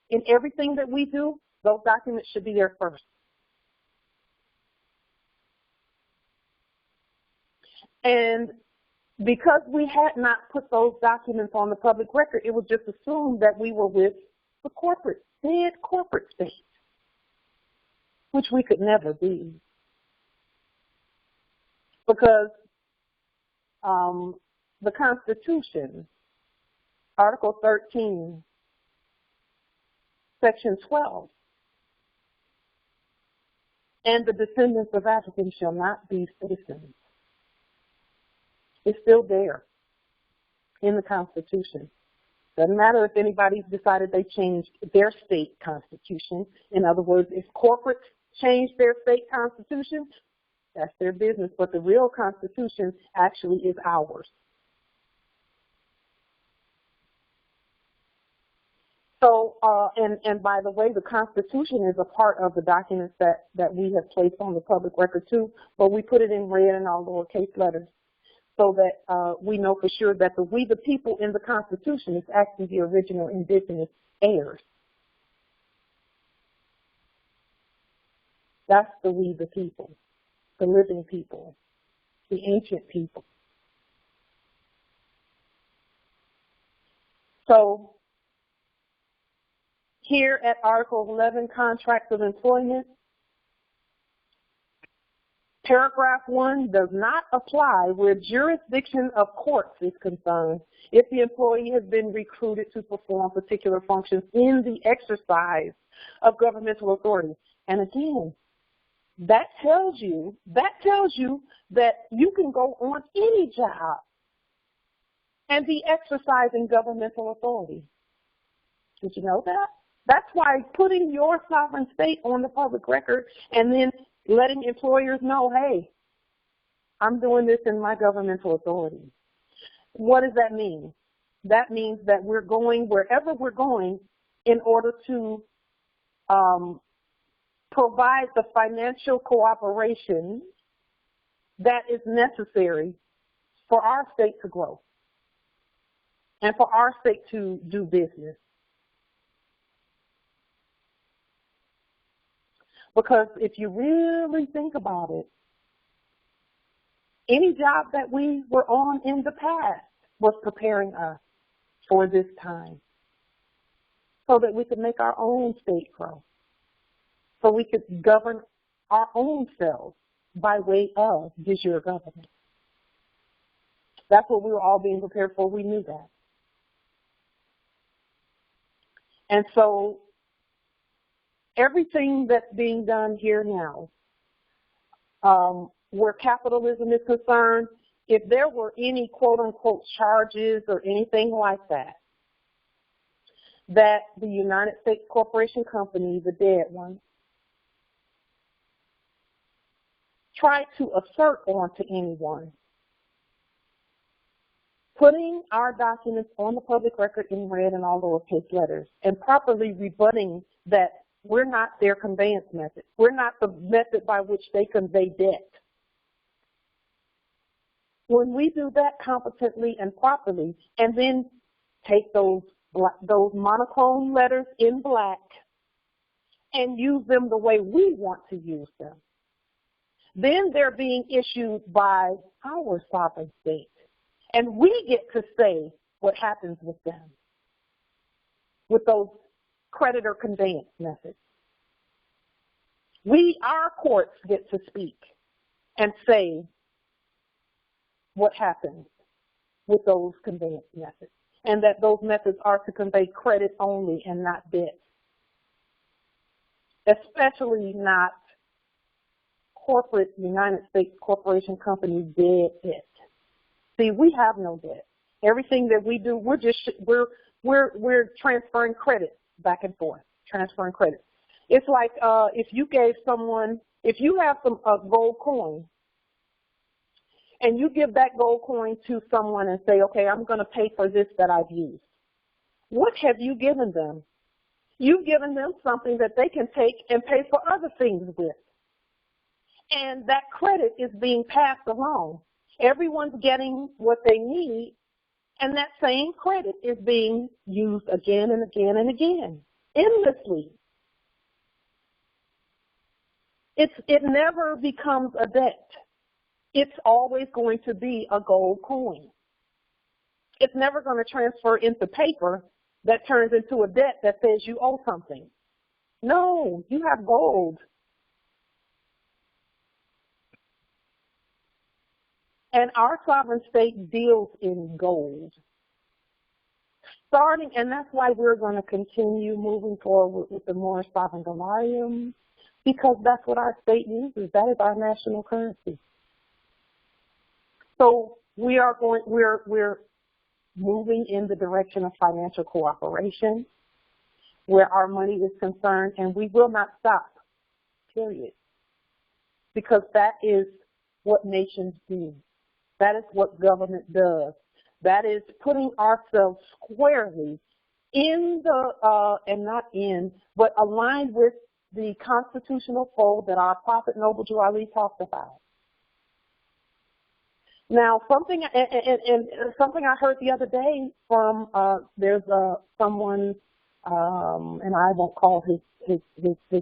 In everything that we do, those documents should be there first. And because we had not put those documents on the public record, it was just assumed that we were with the dead corporate state, which we could never be. Because the Constitution, Article 13, Section 12, and the descendants of Africans shall not be citizens. It's still there in the Constitution. Doesn't matter if anybody's decided they changed their state constitution. In other words, if corporates change their state constitution, that's their business. But the real Constitution actually is ours. So, and by the way, the Constitution is a part of the documents that we have placed on the public record too, but we put it in red and all lowercase letters so that we know for sure that the we the people in the Constitution is actually the original indigenous heirs. That's the we the people, the living people, the ancient people. So, here at Article 11, Contracts of Employment, Paragraph 1 does not apply where jurisdiction of courts is concerned if the employee has been recruited to perform particular functions in the exercise of governmental authority. And again, that tells you that you can go on any job and be exercising governmental authority. Did you know that? That's why putting your sovereign state on the public record and then letting employers know, hey, I'm doing this in my governmental authority. What does that mean? That means that we're going wherever we're going in order to provide the financial cooperation that is necessary for our state to grow and for our state to do business. Because if you really think about it, any job that we were on in the past was preparing us for this time so that we could make our own state grow, so we could govern our own selves by way of de jure government. That's what we were all being prepared for. We knew that. And so everything that's being done here now, where capitalism is concerned, if there were any quote-unquote charges or anything like that, that the United States Corporation Company, the dead one, tried to assert onto anyone, putting our documents on the public record in red and all lowercase letters and properly rebutting that We're not their conveyance method. We're not the method by which they convey debt. When we do that competently and properly, and then take those monochrome letters in black and use them the way we want to use them, then they're being issued by our sovereign state. And we get to say what happens with them, with those creditor conveyance methods. Our courts get to speak and say what happens with those conveyance methods, and that those methods are to convey credit only and not debt, especially not corporate United States corporation company debt. See, we have no debt. Everything that we do, we're transferring credit back and forth, transferring credit. It's like if you gave someone, if you have a gold coin, and you give that gold coin to someone and say, okay, I'm going to pay for this that I've used. What have you given them? You've given them something that they can take and pay for other things with. And that credit is being passed along. Everyone's getting what they need, and that same credit is being used again and again and again, endlessly. It never becomes a debt. It's always going to be a gold coin. It's never going to transfer into paper that turns into a debt that says you owe something. No, you have gold. And our sovereign state deals in gold. And that's why we're going to continue moving forward with the more sovereign dollarium, because that's what our state uses. That is our national currency. So we're moving in the direction of financial cooperation where our money is concerned, and we will not stop, period. Because that is what nations do. That is what government does. That is putting ourselves squarely in the, and not in, but aligned with the constitutional fold that our Prophet Noble Drew Ali talked about. Now, something I heard the other day from there's someone, and I won't call his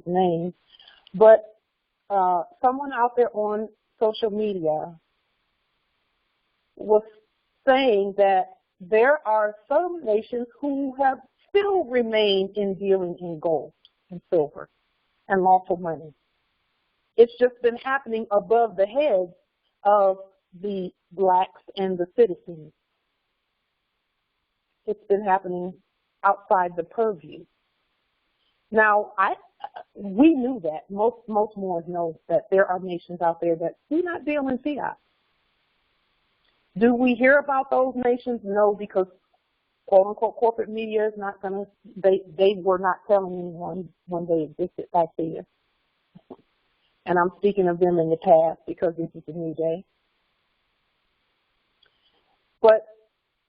name, but someone out there on social media was saying that there are some nations who have still remained in dealing in gold and silver and lawful money. It's just been happening above the heads of the blacks and the citizens. It's been happening outside the purview. Now, we knew that. Most Moors know that there are nations out there that do not deal in fiat. Do we hear about those nations? No, because quote unquote corporate media is not going to, they were not telling anyone when they existed back there. And I'm speaking of them in the past because this is a new day. But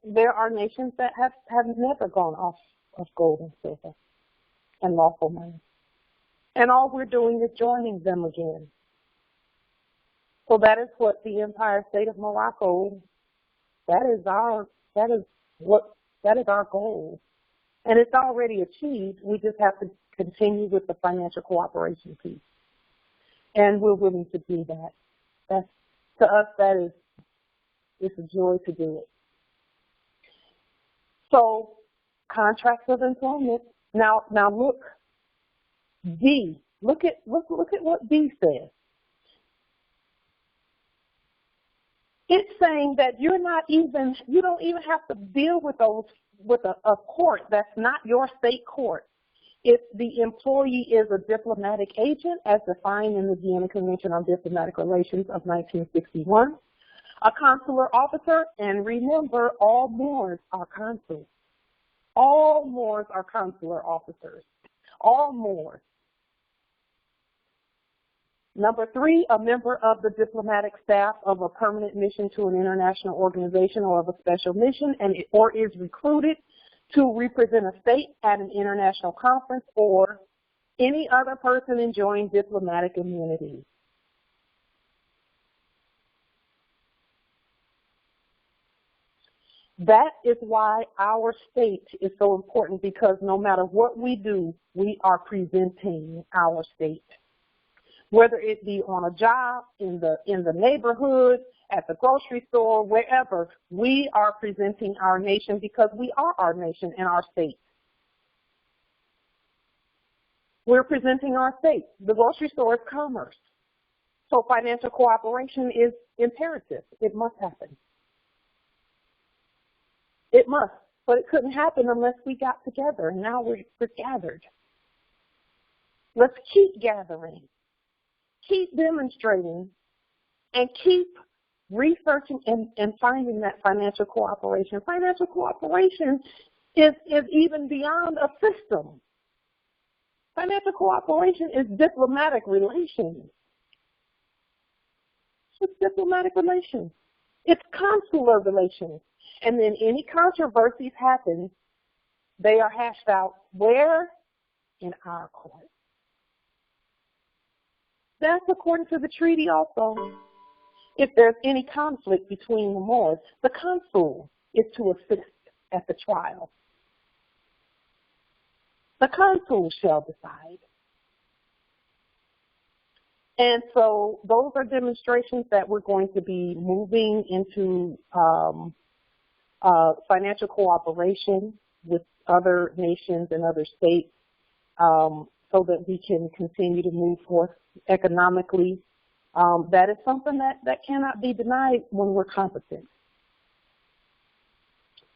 there are nations that have never gone off of gold and silver and lawful money. And all we're doing is joining them again. So that is what the Empire State of Morocco, that is our goal. And it's already achieved. We just have to continue with the financial cooperation piece. And we're willing to do that. To us, it's a joy to do it. So, contracts of employment. Now look, D. Look at what D says. It's saying that you don't even have to deal with a court that's not your state court. If the employee is a diplomatic agent, as defined in the Vienna Convention on Diplomatic Relations of 1961, a consular officer, and remember, all Moors are consuls. All Moors are consular officers. All Moors. Number 3, a member of the diplomatic staff of a permanent mission to an international organization or of a special mission, or is recruited to represent a state at an international conference or Any other person enjoying diplomatic immunity. That is why our state is so important, because no matter what we do, we are presenting our state. Whether it be on a job, in the neighborhood, at the grocery store, wherever, we are presenting our nation because we are our nation and our state. We're presenting our state. The grocery store is commerce. So financial cooperation is imperative. It must happen. It must. But it couldn't happen unless we got together. And now we're gathered. Let's keep gathering. Keep demonstrating. And keep researching and finding that financial cooperation. Financial cooperation is even beyond a system. Financial cooperation is diplomatic relations. It's diplomatic relations. It's consular relations. And then any controversies happen, they are hashed out where? In our court. That's according to the treaty also. If there's any conflict between the Moors, the consul is to assist at the trial. The consul shall decide. And so those are demonstrations that we're going to be moving into financial cooperation with other nations and other states so that we can continue to move forth economically. That is something that cannot be denied when we're competent.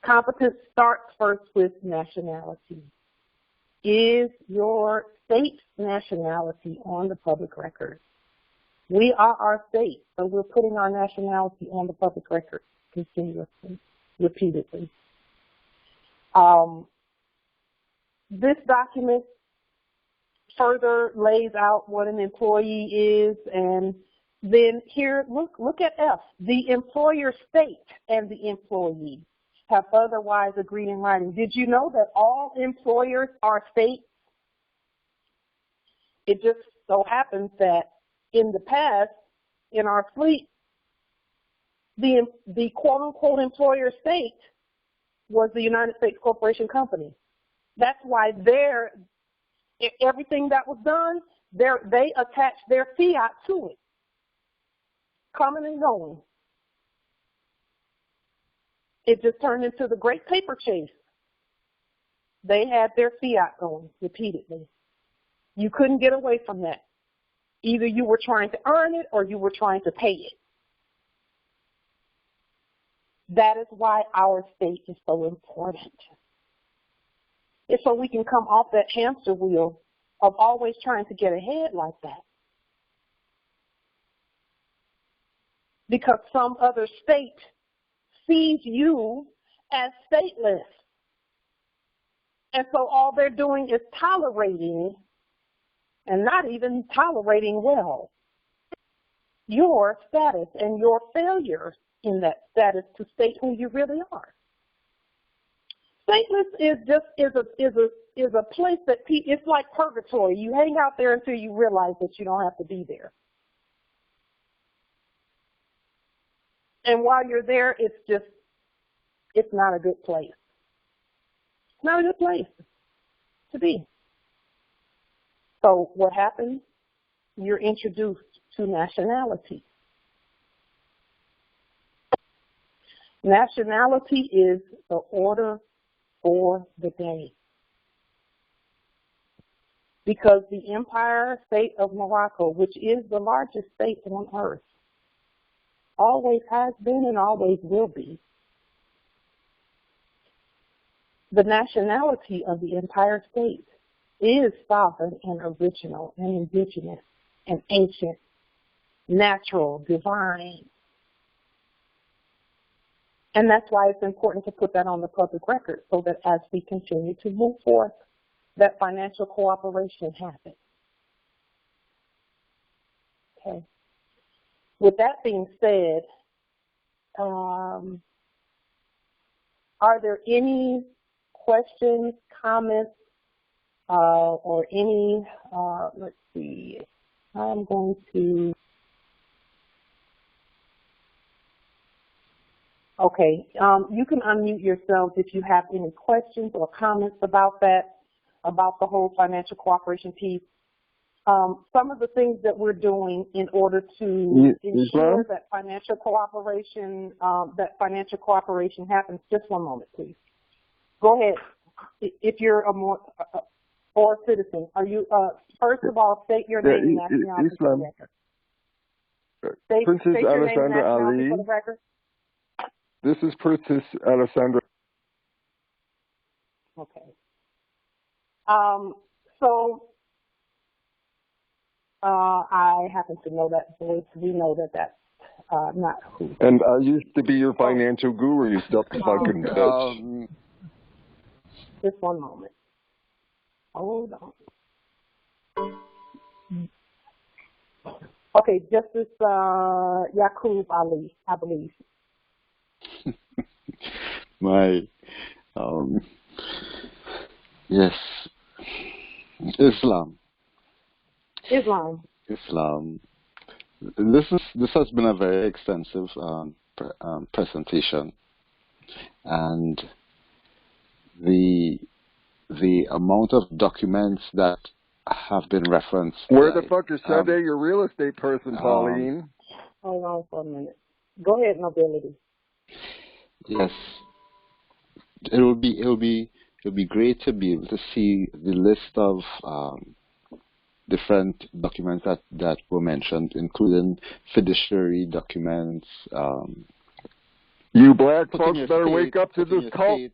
Competence starts first with nationality. Is your state's nationality on the public record? We are our state, so we're putting our nationality on the public record continuously, repeatedly. This document further lays out what an employee is, and then here, look at F. The employer state and the employee have otherwise agreed in writing. Did you know that all employers are states? It just so happens that in the past, in our fleet, the quote-unquote employer state was the United States Corporation Company. That's why everything that was done, they attached their fiat to it, coming and going. It just turned into the great paper chase. They had their fiat going repeatedly. You couldn't get away from that. Either you were trying to earn it or you were trying to pay it. That is why our state is so important. It's so we can come off that hamster wheel of always trying to get ahead like that. Because some other state sees you as stateless. And so all they're doing is tolerating, and not even tolerating well, your status and your failure in that status to state who you really are. Stateless is a place that it's like purgatory. You hang out there until you realize that you don't have to be there. And while you're there, it's not a good place. It's not a good place to be. So what happens? You're introduced to nationality. Nationality is the order for the day. Because the Empire State of Morocco, which is the largest state on earth, always has been and always will be, the nationality of the Empire State is sovereign and original and indigenous and ancient, natural, divine. And that's why it's important to put that on the public record so that as we continue to move forth, that financial cooperation happens. Okay. With that being said, are there any questions, comments, or any, let's see, I'm going to, okay, you can unmute yourselves if you have any questions or comments about that, about the whole financial cooperation piece. Some of the things that we're doing in order to ensure that financial cooperation happens. Just one moment, please. Go ahead. If you're a more or citizen, are you? First of all, state your name and nationality for the record. Princess state your Alessandra name and nationality Ali. for the record. This is Princess Alessandra. Okay. So I happen to know that voice. We know that that's not who. And I used to be your financial guru, you fucking bitch. Just one moment. Hold on. Okay, Justice Yaqub Ali, I believe. Yes, Islam. This has been a very extensive presentation, and the amount of documents that have been referenced. Where the fuck is Sade, your real estate person, Pauline? Hold on for a minute. Go ahead, Nobility. Yes, it'll be great to be able to see the list of different documents that were mentioned, including fiduciary documents. You black folks better wake up to this cult.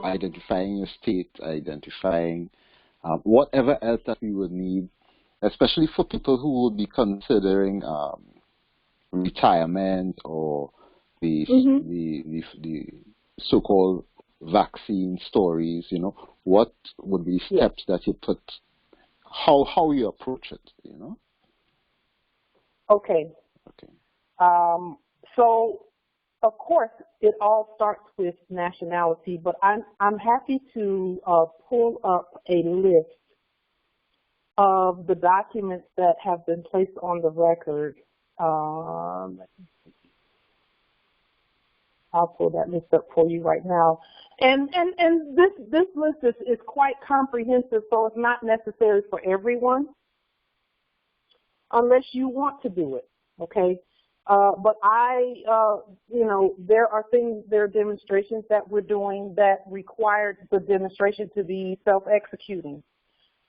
Identifying your state, identifying whatever else that we would need, especially for people who would be considering retirement or the so-called vaccine stories. You know, what would be steps that you put, how you approach it, you know? Okay. So, of course, it all starts with nationality, but I'm happy to pull up a list of the documents that have been placed on the record. I'll pull that list up for you right now. And this list is quite comprehensive, so it's not necessary for everyone unless you want to do it, okay? But there are demonstrations that we're doing that required the demonstration to be self-executing.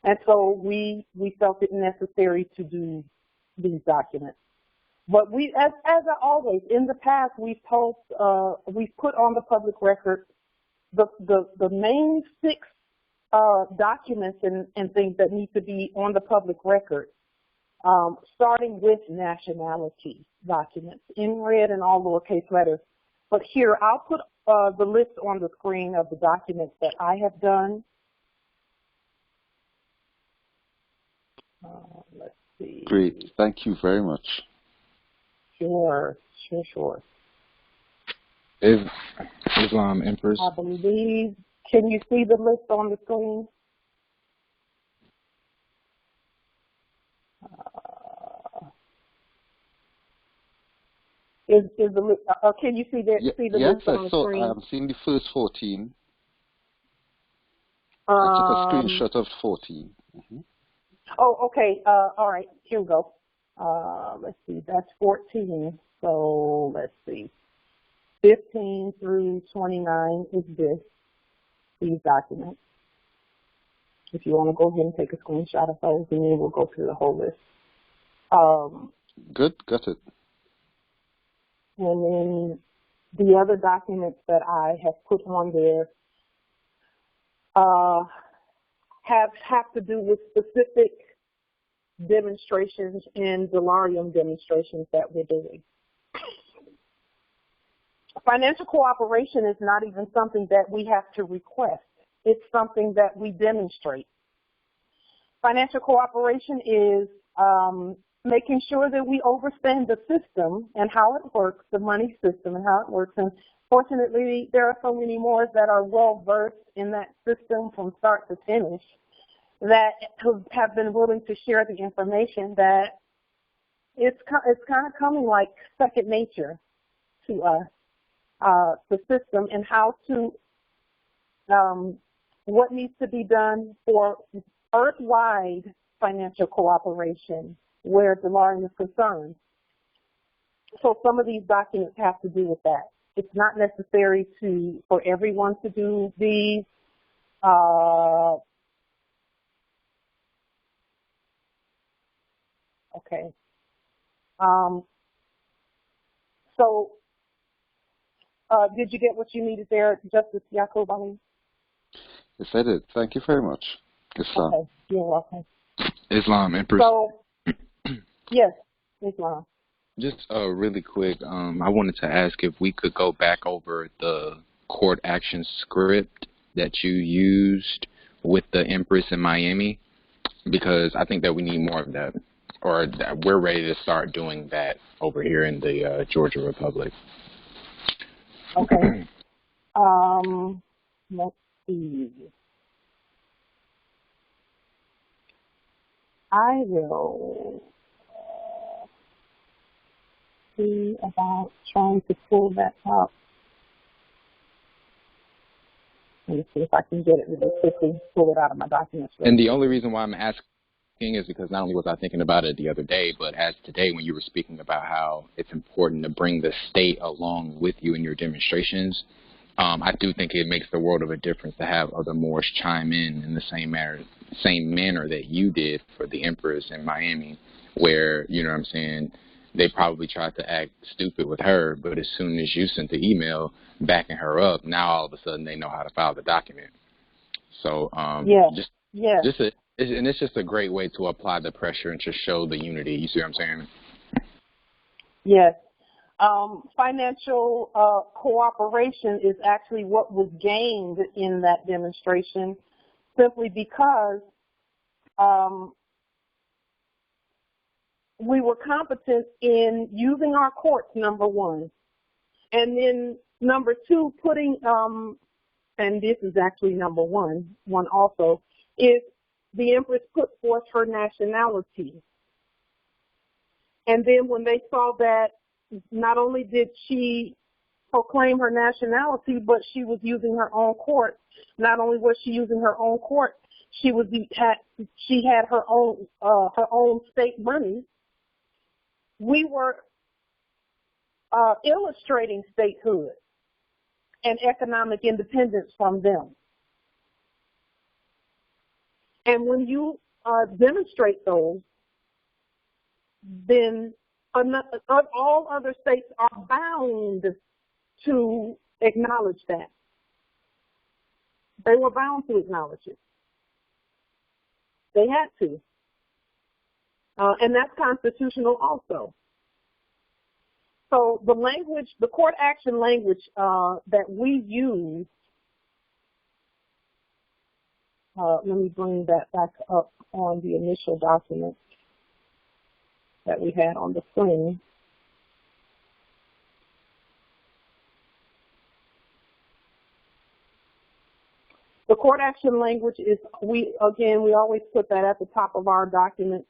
And so we felt it necessary to do these documents. But as always, in the past, we've put on the public record the main 6 documents and things that need to be on the public record, starting with nationality documents in red and all lowercase letters. But here, I'll put the list on the screen of the documents that I have done. Let's see. Great. Thank you very much. Sure. Islam Empress. I believe. Can you see the list on the screen? Is the list? Can you see that? See the list on the screen? Yes, I'm seeing the first 14. I took a screenshot of 14. Mm-hmm. Oh, okay. All right. Here we go. Let's see. That's 14. So let's see. 15 through 29 is these documents. If you want to go ahead and take a screenshot of those, and then we'll go through the whole list. Good. Got it. And then the other documents that I have put on there have to do with specific demonstrations and delirium demonstrations that we're doing. Financial cooperation is not even something that we have to request. It's something that we demonstrate. Financial cooperation is making sure that we understand the system and how it works, the money system and how it works. And fortunately, there are so many more that are well-versed in that system from start to finish that have been willing to share the information that it's kind of coming like second nature to us, the system, and how to, what needs to be done for earth-wide financial cooperation where the law is concerned. So some of these documents have to do with that. It's not necessary for everyone to do these. Okay. So did you get what you needed there, Justice Yacoub? Yes, I did. Thank you very much. Islam. Okay, you're welcome. Islam, Empress. So, yes, Islam. Just really quick, I wanted to ask if we could go back over the court action script that you used with the Empress in Miami, because I think that we need more of that, or that we're ready to start doing that over here in the Georgia Republic. Okay. Let's see. I will see about trying to pull that up. Let me see if I can get it really quickly, pull it out of my documents. And the only reason why I'm asking is because not only was I thinking about it the other day, but as today when you were speaking about how it's important to bring the state along with you in your demonstrations, I do think it makes the world of a difference to have other Moors chime in the same manner that you did for the Empress in Miami, where, you know what I'm saying, they probably tried to act stupid with her, but as soon as you sent the email backing her up, now all of a sudden they know how to file the document. So and it's just a great way to apply the pressure and to show the unity. You see what I'm saying? Yes. Financial cooperation is actually what was gained in that demonstration, simply because we were competent in using our courts, number one. And then number two, putting, and this is actually number one also, is the Empress put forth her nationality. And then when they saw that not only did she proclaim her nationality, but she was using her own court. Not only was she using her own court, she had her own state money. We were illustrating statehood and economic independence from them. And when you demonstrate those, then all other states are bound to acknowledge that. They were bound to acknowledge it. They had to. And that's constitutional also. So the language, the court action language that we use, let me bring that back up on the initial document that we had on the screen. The court action language is, we always put that at the top of our document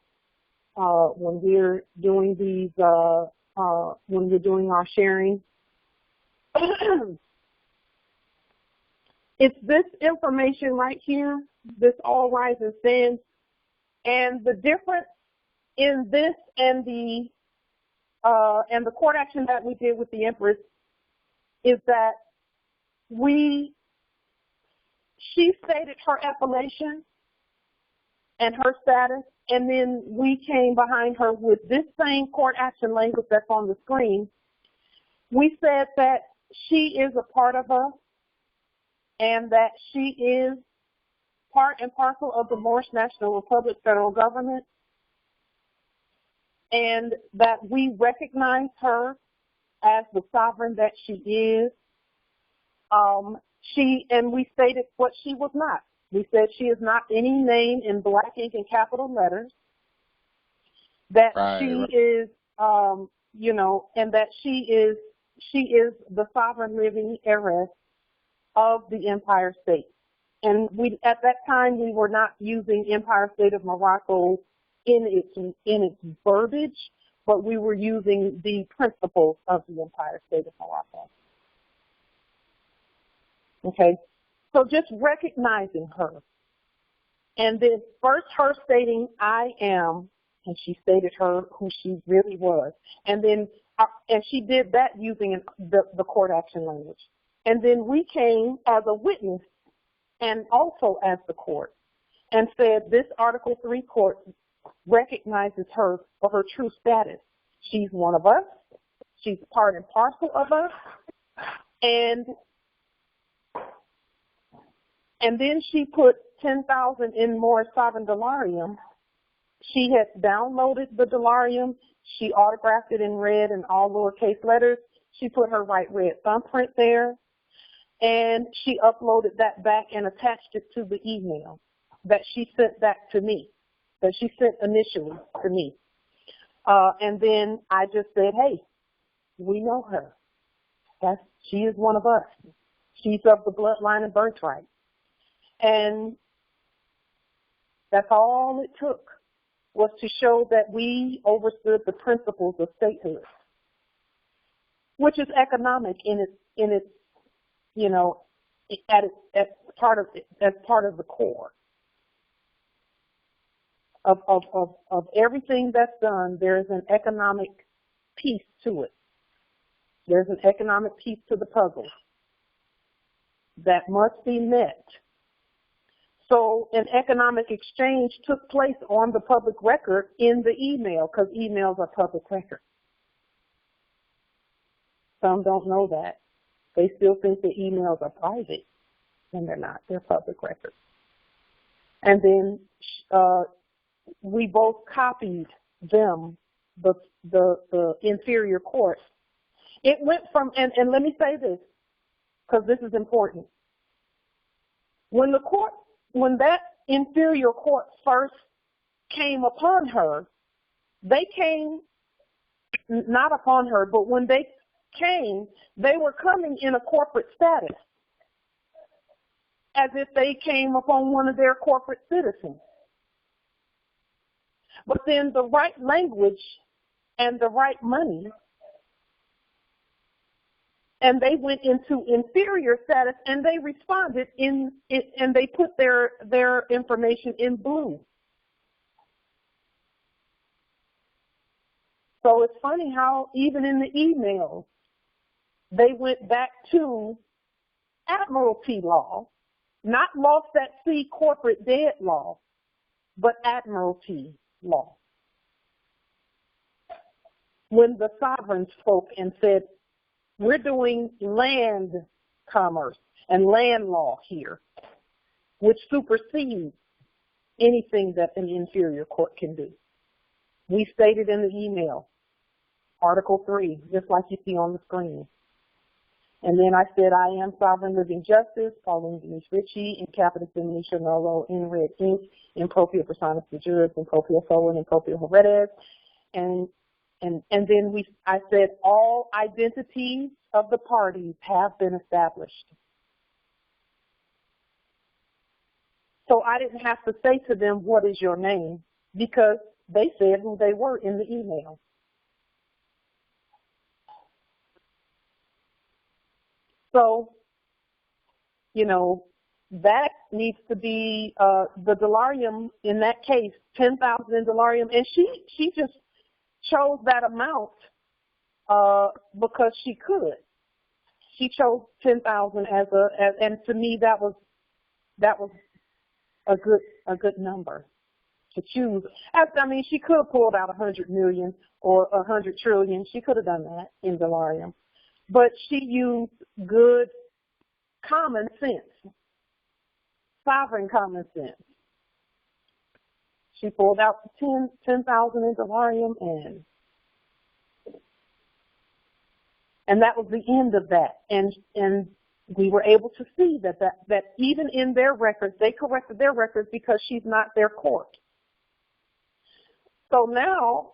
when we're doing these, when we're doing our sharing. It's this information right here, this all rise and stands, and the difference in this and the court action that we did with the Empress is that she stated her appellation and her status, and then we came behind her with this same court action language that's on the screen. We said that she is a part of us and that she is part and parcel of the Moorish National Republic federal government, and that we recognize her as the sovereign that she is. And we stated what she was not. We said she is not any name in black ink and capital letters. that she Right. is, you know, and that she is the sovereign living heiress of the Empire State. And we, at that time, we were not using Empire State of Morocco in its verbiage, but we were using the principles of the Empire State of Morocco. Okay, so just recognizing her, and then first her stating I am, and she stated who she really was, and then and she did that using the court action language, and then we came as a witness and also as the court and said this Article 3 court recognizes her for her true status. She's one of us. She's part and parcel of us. And then she put 10,000 in more sovereign dollarium. She had downloaded the dollarium. She autographed it in red in all lowercase letters. She put her right red thumbprint there. And she uploaded that back and attached it to the email that she sent back to me, that she sent initially to me. And then I just said, hey, we know her. She is one of us. She's of the bloodline and birthright. And that's all it took, was to show that we understood the principles of statehood, which is economic in its you know, as part of the core of everything that's done. There's an economic piece to it. There's an economic piece to the puzzle that must be met. So an economic exchange took place on the public record in the email, because emails are public record. Some don't know that. They still think the emails are private, and they're not. They're public record. And then we both copied them, the inferior court. It went from, and let me say this, because this is important. When that inferior court first came upon her, they came not upon her, but when they came, they were coming in a corporate status, as if they came upon one of their corporate citizens. But then the right language and the right money, and they went into inferior status, and they responded and they put their information in blue. So it's funny how even in the emails, they went back to admiralty law, not lost at sea corporate dead law, but admiralty law. When the sovereigns spoke and said, we're doing land commerce and land law here, which supersedes anything that an inferior court can do. We stated in the email, Article 3, just like you see on the screen. And then I said, I am sovereign living justice, Pauline Denise Ritchie, in capitis diminution nolo, in red ink, in propria personas de juris, in propria solon, in propria heredes. And then I said, all identities of the parties have been established. So I didn't have to say to them, what is your name? Because they said who they were in the email. So, you know, that needs to be the dollarium in that case, 10,000 in dollarium, and she just chose that amount because she could. She chose 10,000 and to me that was a good number to choose. I mean, she could have pulled out 100 million or 100 trillion. She could have done that in dollarium. But she used good common sense, sovereign common sense. She pulled out 10,000 in dollarium, and that was the end of that. And we were able to see that even in their records, they corrected their records because she's not their court. So now,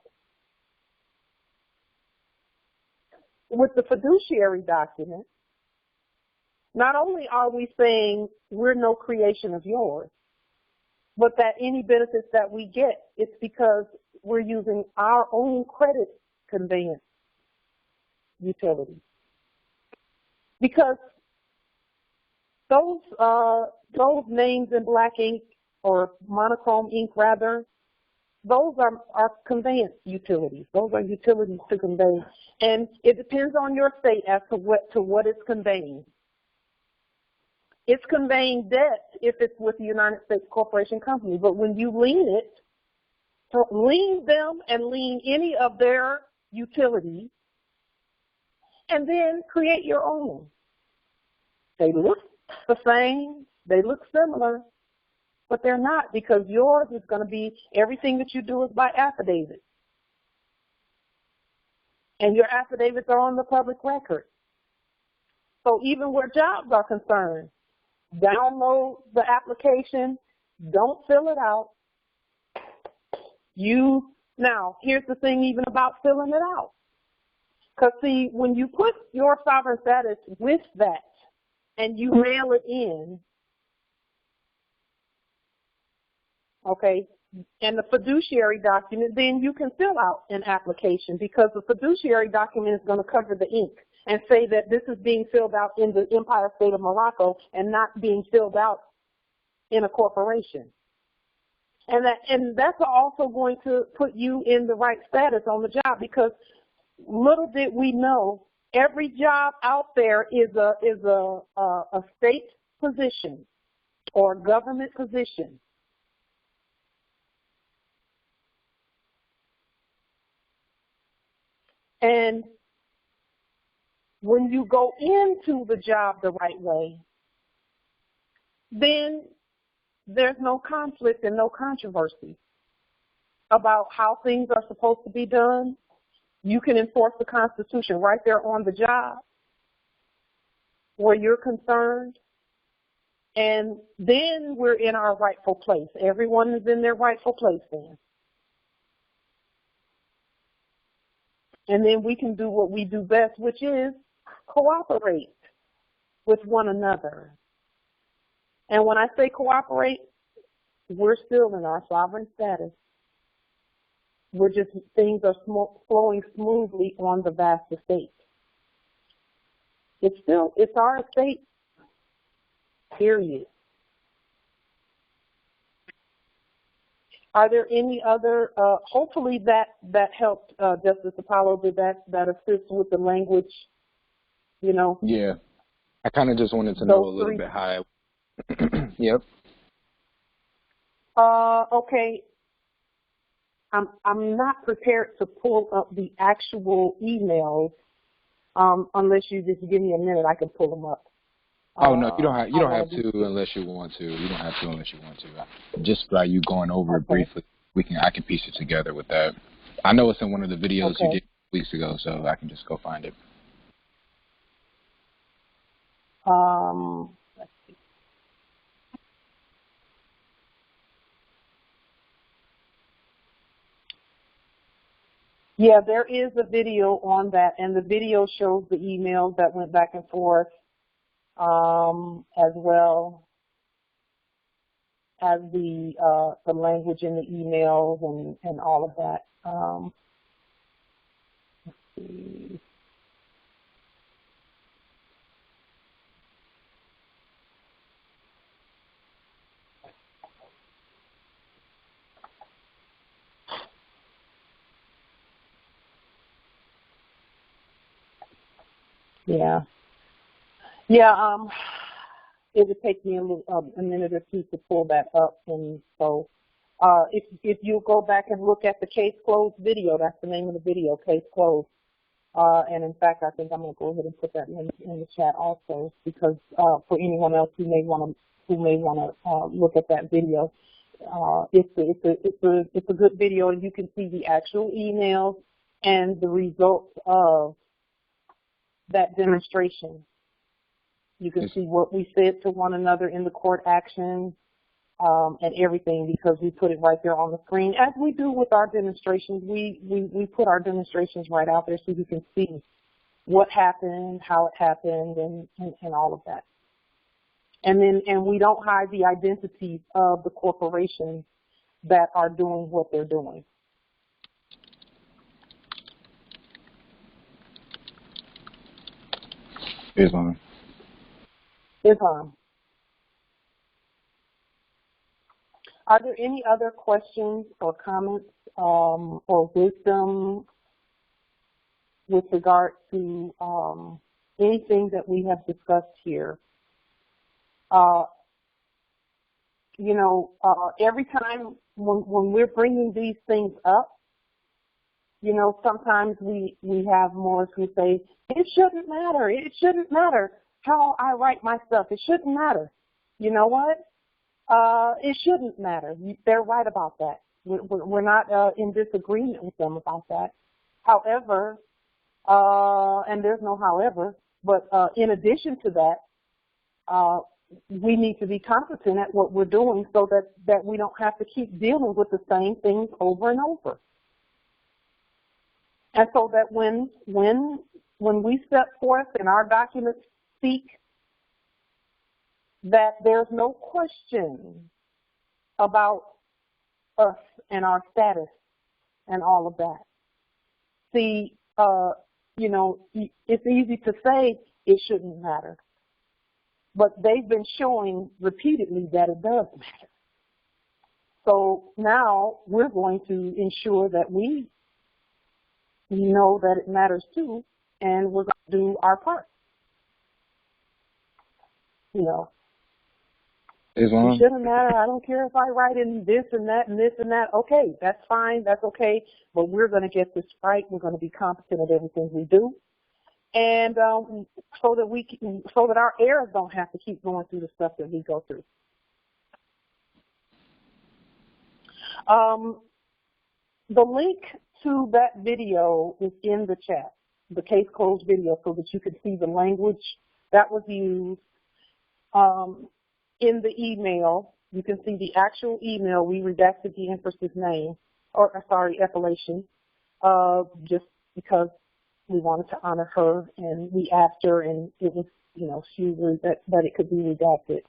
with the fiduciary document, not only are we saying we're no creation of yours, but that any benefits that we get, it's because we're using our own credit conveyance utility. Because those names in black ink or monochrome ink rather, those are conveyance utilities. Those are utilities to convey. And it depends on your state as to what it's conveying. It's conveying debt if it's with the United States Corporation Company. But when you lien it, so lien them and lien any of their utilities, and then create your own. They look the same, they look similar, but they're not, because yours is going to be, everything that you do is by affidavit. And your affidavits are on the public record. So even where jobs are concerned, download the application, don't fill it out. Now, here's the thing even about filling it out. Because, see, when you put your sovereign status with that and you mail it in, okay, and the fiduciary document, then you can fill out an application, because the fiduciary document is going to cover the ink and say that this is being filled out in the Empire State of Morocco and not being filled out in a corporation. And that's also going to put you in the right status on the job, because little did we know, every job out there is a state position or government position. And when you go into the job the right way, then there's no conflict and no controversy about how things are supposed to be done. You can enforce the Constitution right there on the job where you're concerned. And then we're in our rightful place. Everyone is in their rightful place then. And then we can do what we do best, which is cooperate with one another. And when I say cooperate, we're still in our sovereign status. We're just, things are flowing smoothly on the vast estate. It's our estate, period. Are there any other, hopefully that helped, Justice Apollo, did that assist with the language, you know? Yeah. I kind of just wanted to know a little bit how Yep. Okay. I'm not prepared to pull up the actual emails, unless you just give me a minute. I can pull them up. Oh no, you don't have to unless you want to. You don't have to unless you want to. Just by you going over it briefly, I can piece it together with that. I know it's in one of the videos you did weeks ago, so I can just go find it. Let's see. Yeah, there is a video on that, and the video shows the emails that went back and forth, as well as the language in the emails and all of that. Let's see. Yeah. Yeah, it would take me a minute or two to pull that up, and so if you go back and look at the Case Closed video, that's the name of the video, Case Closed. And in fact, I think I'm going to go ahead and put that in the chat also, because for anyone else who may want to look at that video, it's a good video, and you can see the actual emails and the results of that demonstration. You can see what we said to one another in the court action. and everything, because we put it right there on the screen. As we do with our demonstrations, we put our demonstrations right out there so you can see what happened, how it happened, and all of that. And we don't hide the identities of the corporations that are doing what they're doing. Islam. Islam. Are there any other questions or comments or wisdom with regard to anything that we have discussed here? You know, every time when we're bringing these things up, you know, sometimes we have Moors who say, it shouldn't matter. It shouldn't matter how I write my stuff. It shouldn't matter. You know what? It shouldn't matter. They're right about that. We're not in disagreement with them about that. However, and there's no however, but in addition to that, we need to be competent at what we're doing so that we don't have to keep dealing with the same things over and over. And so that when we step forth and our documents speak, that there's no question about us and our status and all of that. See, you know, it's easy to say it shouldn't matter, but they've been showing repeatedly that it does matter. So now we're going to ensure that we know that it matters too, and we're going to do our part. You know, Islam. it shouldn't matter. I don't care if I write in this and that and this and that. Okay, that's fine. That's okay. But we're going to get this right. We're going to be competent at everything we do, and so that our heirs don't have to keep going through the stuff that we go through. The link to that video is in the chat, the case closed video, so that you can see the language that was used. In the email, you can see the actual email. We redacted the empress's name, or sorry, appellation, just because we wanted to honor her, and we asked her, and it was, you know, she agreed that it could be redacted.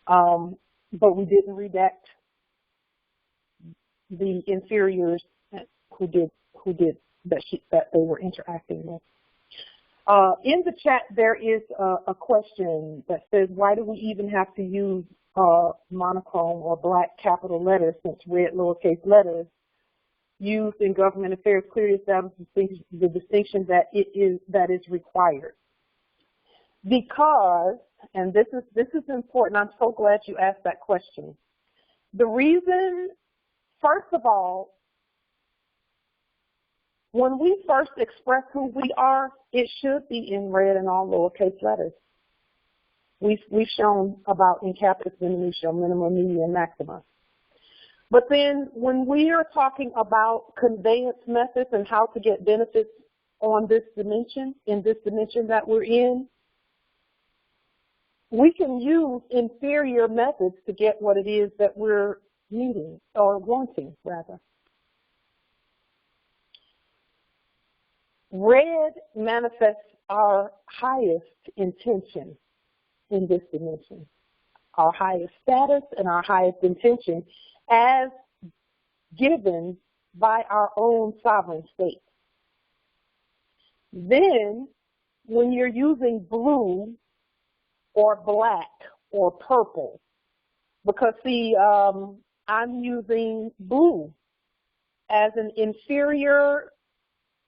But we didn't redact the inferiors who did that they were interacting with. In the chat, there is a question that says, why do we even have to use monochrome or black capital letters, since red lowercase letters used in government affairs clearly establishes the distinction that is required? Because, and this is important, I'm so glad you asked that question. The reason, first of all, when we first express who we are, it should be in red and all lowercase letters. We've shown about in capitis, minutiae, minima, media, and maxima. But then when we are talking about conveyance methods and how to get benefits on this dimension, in this dimension that we're in, we can use inferior methods to get what it is that we're needing, or wanting, rather. Red manifests our highest intention in this dimension, our highest status and our highest intention as given by our own sovereign state. Then, when you're using blue or black or purple, because see, I'm using blue as an inferior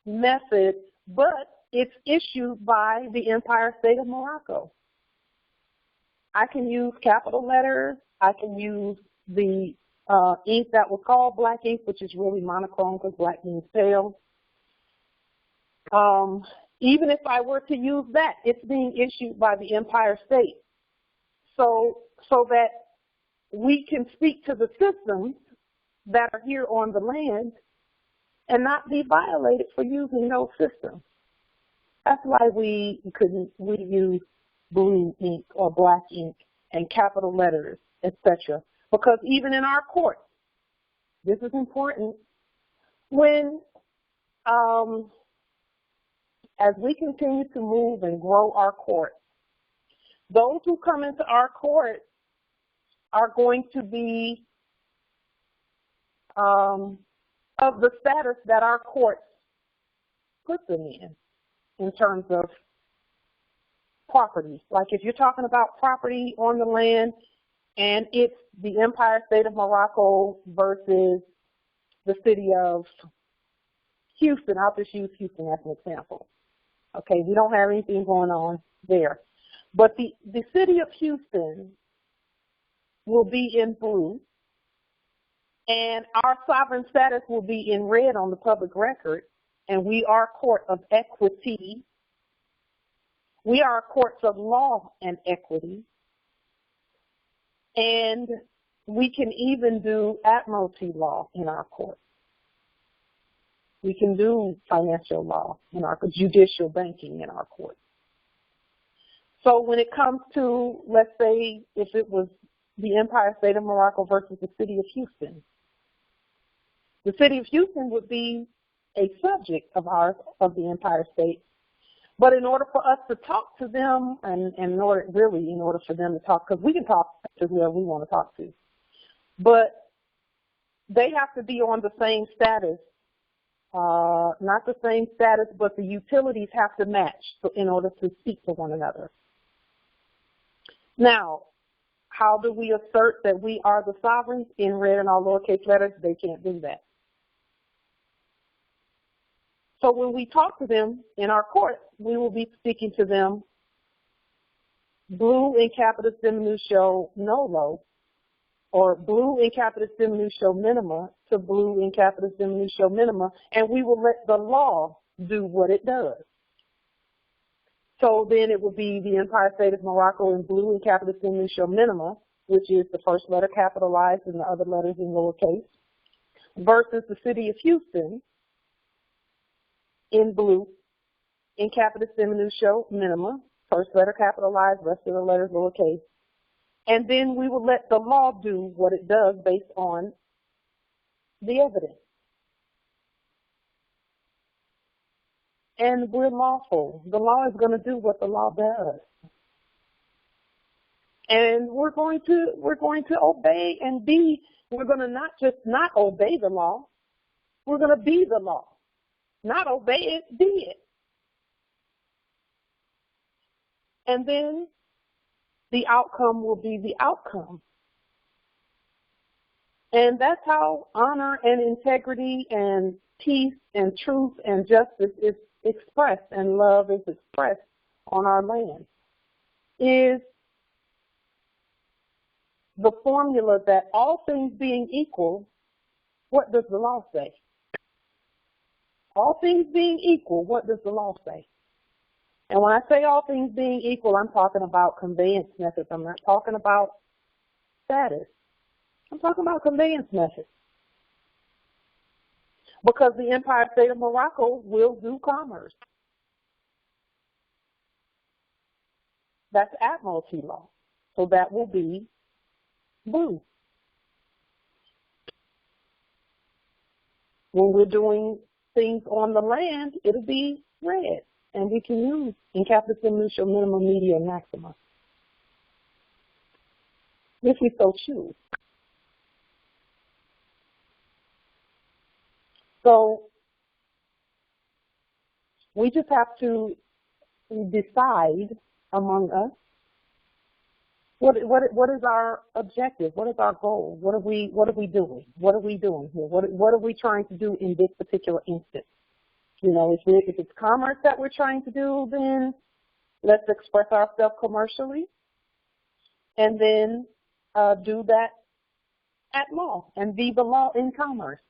method, but it's issued by the Empire State of Morocco. I can use capital letters. I can use the ink that was called black ink, which is really monochrome because black means pale. Even if I were to use that, it's being issued by the Empire State. So that we can speak to the systems that are here on the land and not be violated for using those systems. That's why we use blue ink or black ink and capital letters, etc. Because even in our courts, this is important, when as we continue to move and grow our courts, those who come into our court are going to be of the status that our courts put them in terms of property. Like if you're talking about property on the land and it's the Empire State of Morocco versus the city of Houston, I'll just use Houston as an example. Okay, we don't have anything going on there. But the city of Houston will be in blue, and our sovereign status will be in red on the public record, and we are a court of equity. We are courts of law and equity, and we can even do admiralty law in our court. We can do financial law in our judicial banking in our court. So when it comes to, let's say, if it was the Empire State of Morocco versus the city of Houston, the city of Houston would be a subject of ours, of the Empire State. But in order for us to talk to them, and in order for them to talk, because we can talk to whoever we want to talk to, but they have to be on the same status, not the same status, but the utilities have to match in order to speak to one another. Now, how do we assert that we are the sovereigns? In red and all lowercase letters, they can't do that. So when we talk to them in our courts, we will be speaking to them blue in capitis diminutio nolo, or blue in capitis diminutio minima to blue in capitis diminutio minima, and we will let the law do what it does. So then it will be the Empire State of Morocco in blue in capitis diminutio minima, which is the first letter capitalized and the other letters in lowercase, versus the city of Houston in blue in capitis diminutio minima, first letter capitalized, rest of the letters lowercase. And then we will let the law do what it does based on the evidence. And we're lawful. The law is going to do what the law does. And we're going to obey and be, we're going to not just not obey the law, we're going to be the law. Not obey it, be it. And then the outcome will be the outcome. And that's how honor and integrity and peace and truth and justice is expressed and love is expressed on our land. Is the formula that all things being equal, what does the law say? All things being equal, what does the law say? And when I say all things being equal, I'm talking about conveyance methods. I'm not talking about status. I'm talking about conveyance methods. Because the Empire State of Morocco will do commerce. That's admiralty law. So that will be blue. When we're doing things on the land, it'll be red. And we can use in capitis diminutio minima, media, and maxima, if we so choose. So we just have to decide among us what is our objective, what is our goal, what are we doing, what are we doing here, what are we trying to do in this particular instance. You know, if it's commerce that we're trying to do, then let's express ourselves commercially and then do that at law and be the law in commerce.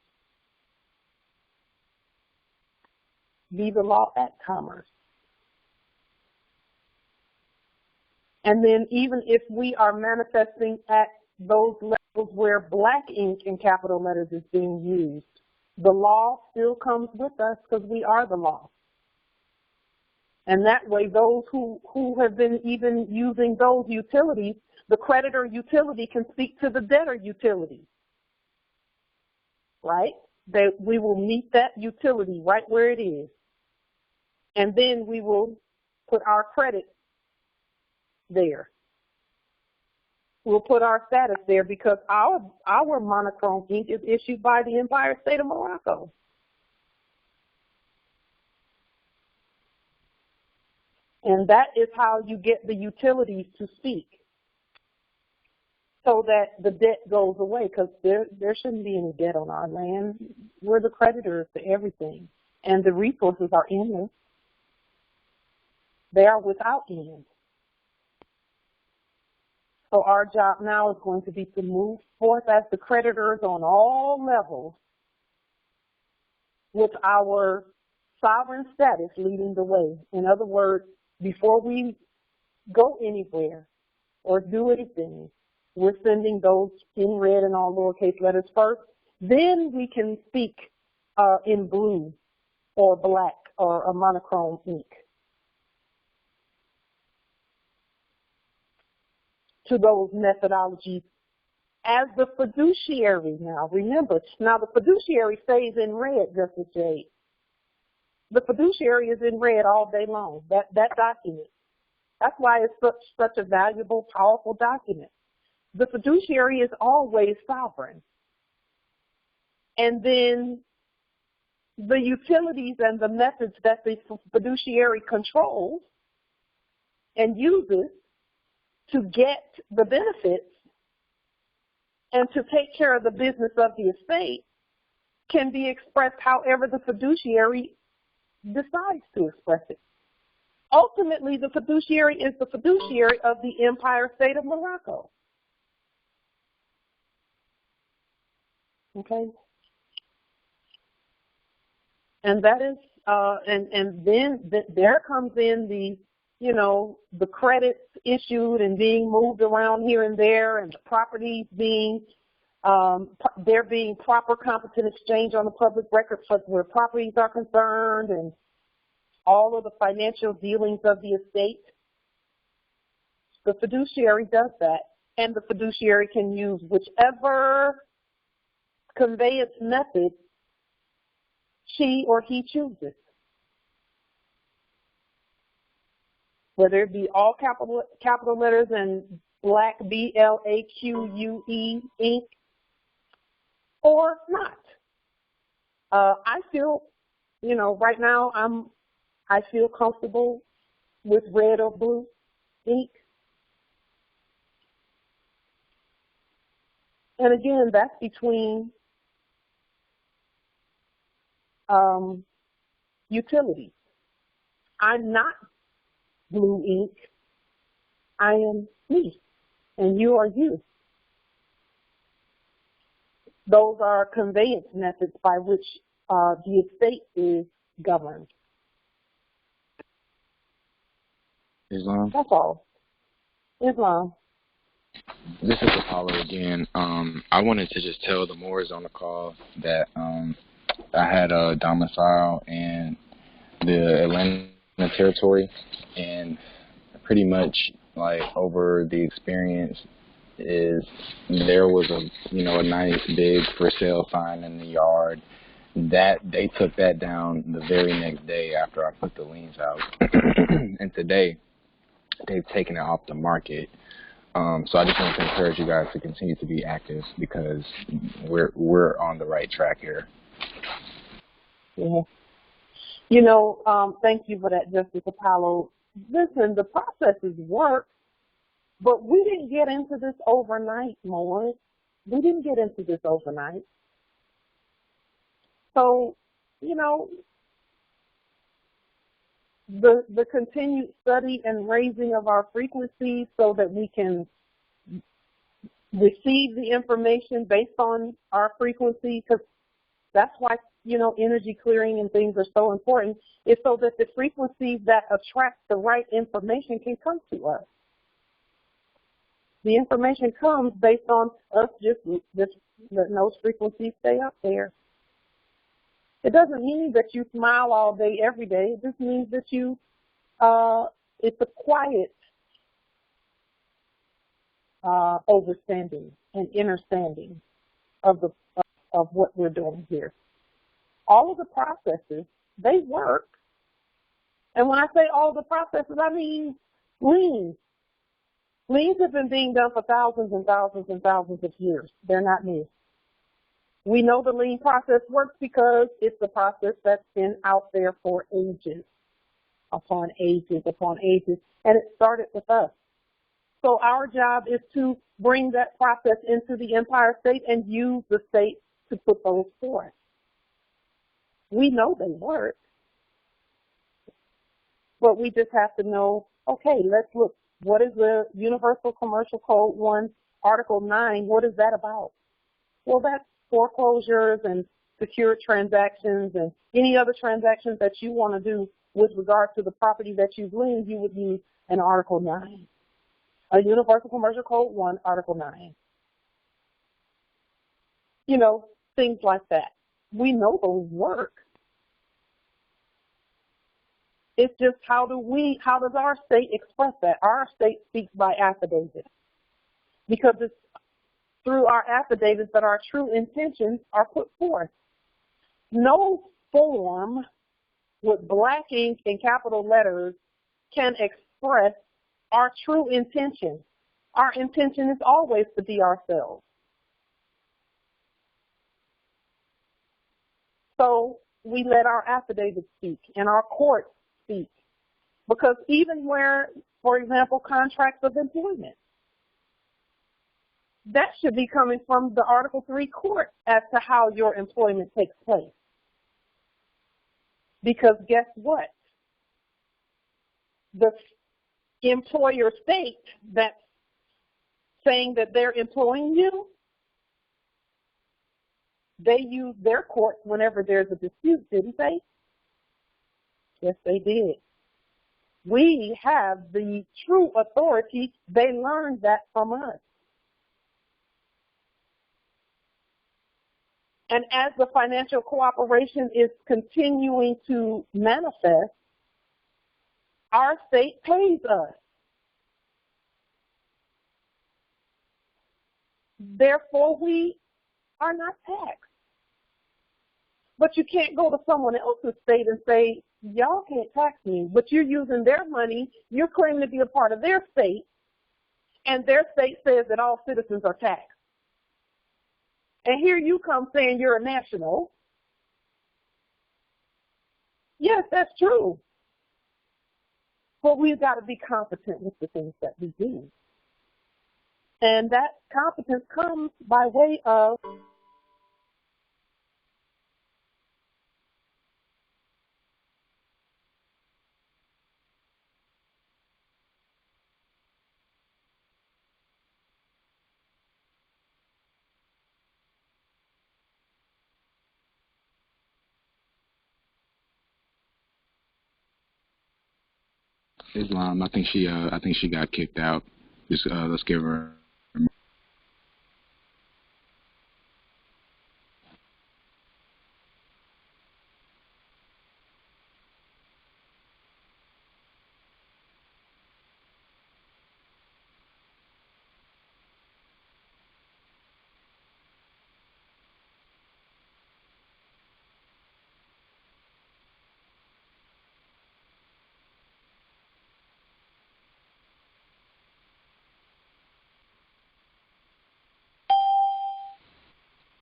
Be the law at commerce. And then even if we are manifesting at those levels where black ink in capital letters is being used, the law still comes with us because we are the law. And that way those who have been even using those utilities, The creditor utility can speak to the debtor utility, right? We will meet that utility right where it is. And then we will put our credit there. We'll put our status there because our monochrome ink is issued by the Empire State of Morocco. And that is how you get the utilities to speak, so that the debt goes away, because there shouldn't be any debt on our land. We're the creditors to everything, and the resources are endless. They are without end. So our job now is going to be to move forth as the creditors on all levels, with our sovereign status leading the way. In other words, before we go anywhere or do anything, we're sending those in red and all lowercase letters first. Then we can speak in blue or black or a monochrome ink to those methodologies as the fiduciary now. Remember, now the fiduciary stays in red, Justice Jade. The fiduciary is in red all day long, that document. That's why it's such a valuable, powerful document. The fiduciary is always sovereign. And then the utilities and the methods that the fiduciary controls and uses to get the benefits and to take care of the business of the estate can be expressed however the fiduciary decides to express it. Ultimately, the fiduciary is the fiduciary of the Empire State of Morocco. Okay? And that is, and then there comes in the, the credits issued and being moved around here and there, and the properties being, there being proper competent exchange on the public record where properties are concerned, and all of the financial dealings of the estate. The fiduciary does that, and the fiduciary can use whichever conveyance method she or he chooses, whether it be all capital letters and black BLAQUE ink, or not. I feel, right now I feel comfortable with red or blue ink. And again, that's between utilities. I'm not blue ink. I am me, and you are you. Those are conveyance methods by which the estate is governed. Islam? That's all. Islam. This is Apollo again. I wanted to just tell the Moors on the call that I had a domicile in the Atlanta territory, and pretty much like over the experience is there was a nice big for sale sign in the yard that they took that down the very next day after I put the liens out. And today they've taken it off the market. So I just want to encourage you guys to continue to be active, because we're on the right track here. Yeah. Thank you for that, Justice Apollo. Listen, the processes work, but we didn't get into this overnight, Morris. We didn't get into this overnight. So, the continued study and raising of our frequencies so that we can receive the information based on our frequency, because that's why, energy clearing and things are so important, is so that the frequencies that attract the right information can come to us. The information comes based on us just letting those frequencies stay up there. It doesn't mean that you smile all day, every day. It just means that it's a quiet overstanding and understanding of what we're doing here. All of the processes, they work. And when I say all the processes, I mean liens. Liens have been being done for thousands and thousands and thousands of years. They're not new. We know the lien process works because it's a process that's been out there for ages, upon ages, upon ages, and it started with us. So our job is to bring that process into the Empire State and use the state to put those forth. We know they work, but we just have to know, okay, let's look. What is the Universal Commercial Code 1, Article 9? What is that about? Well, that's foreclosures and secured transactions and any other transactions that you want to do with regard to the property that you've liened, you would use an Article 9. A Universal Commercial Code 1, Article 9. You know, things like that. We know those work. It's just how does our state express that? Our state speaks by affidavit, because it's through our affidavits that our true intentions are put forth. No form with black ink and capital letters can express our true intention. Our intention is always to be ourselves. So we let our affidavits speak and our courts speak. Because even where, for example, contracts of employment, that should be coming from the Article 3 court as to how your employment takes place. Because guess what? The employer state that's saying that they're employing you, they use their courts whenever there's a dispute, didn't they? Yes, they did. We have the true authority. They learned that from us. And as the financial cooperation is continuing to manifest, our state pays us. Therefore, we are not taxed. But you can't go to someone else's state and say, y'all can't tax me, but you're using their money, you're claiming to be a part of their state, and their state says that all citizens are taxed. And here you come saying you're a national. Yes, that's true. But we've got to be competent with the things that we do. And that competence comes by way of Islam. I think she got kicked out. Just let's give her.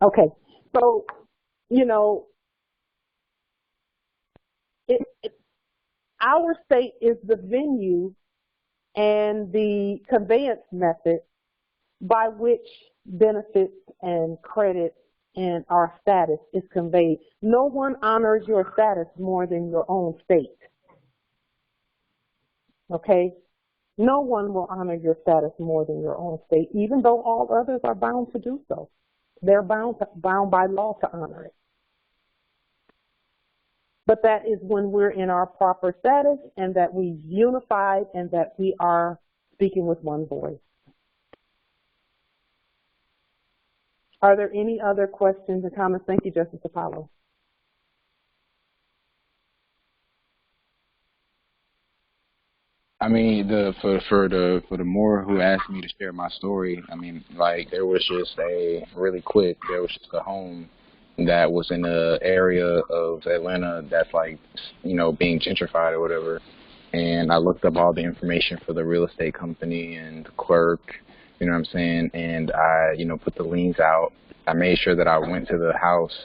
okay. So, you know, our state is the venue and the conveyance method by which benefits and credit and our status is conveyed. No one honors your status more than your own state. Okay? No one will honor your status more than your own state, even though all others are bound to do so. They're bound by law to honor it. But that is when we're in our proper status and that we've unified and that we are speaking with one voice. Are there any other questions or comments? Thank you, Justice Apollo. I mean, for the Moor who asked me to share my story, I mean, like there was just a home that was in a area of Atlanta that's like, you know, being gentrified or whatever. And I looked up all the information for the real estate company and the clerk, you know what I'm saying? And I, you know, put the liens out. I made sure that I went to the house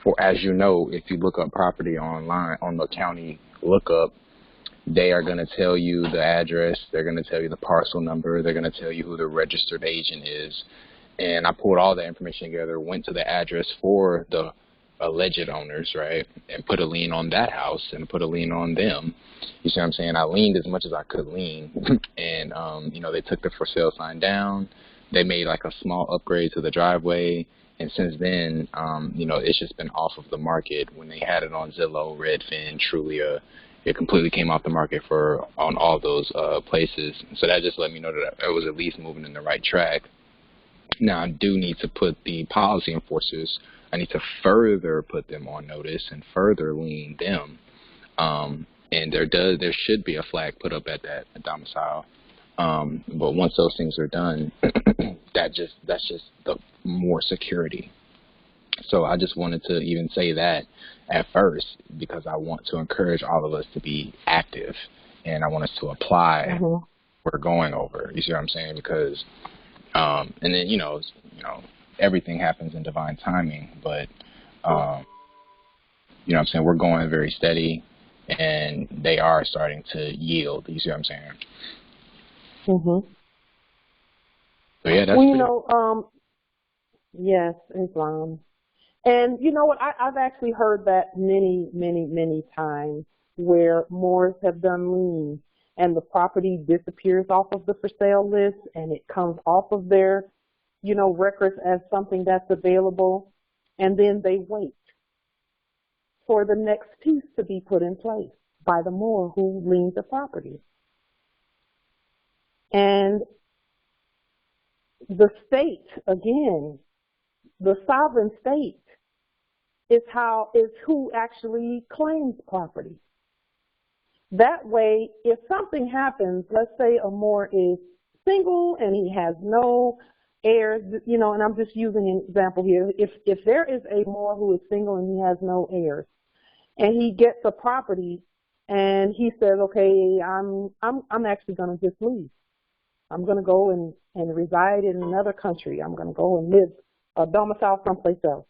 for, as you know, if you look up property online on the county lookup, they are going to tell you the address. They're going to tell you the parcel number. They're going to tell you who the registered agent is. And I pulled all that information together, went to the address for the alleged owners, right, and put a lien on that house and put a lien on them. You see what I'm saying? I leaned as much as I could lean. And, you know, they took the for sale sign down. They made like a small upgrade to the driveway. And since then, you know, it's just been off of the market. When they had it on Zillow, Redfin, Trulia, it completely came off the market on all those places. So that just let me know that I was at least moving in the right track. Now, I do need to put the policy enforcers, I need to further put them on notice and further lien them. And there should be a flag put up at that domicile. But once those things are done, that's just the more security. So I just wanted to even say that at first, because I want to encourage all of us to be active, and I want us to apply what we're going over. You see what I'm saying? Because, and then, you know, everything happens in divine timing, but, you know what I'm saying? We're going very steady, and they are starting to yield. You see what I'm saying? Mm-hmm. So, yeah, that's yes, Islam. And you know what? I've actually heard that many, many, many times where Moors have done liens and the property disappears off of the for sale list and it comes off of their, you know, records as something that's available, and then they wait for the next piece to be put in place by the Moor who liens the property. And the state, again, the sovereign state, is who actually claims property. That way, if something happens, let's say a Moor is single and he has no heirs, you know, and I'm just using an example here. If there is a Moor who is single and he has no heirs, and he gets a property and he says, okay, I'm actually going to just leave. I'm going to go and reside in another country. I'm going to go and live domicile someplace else.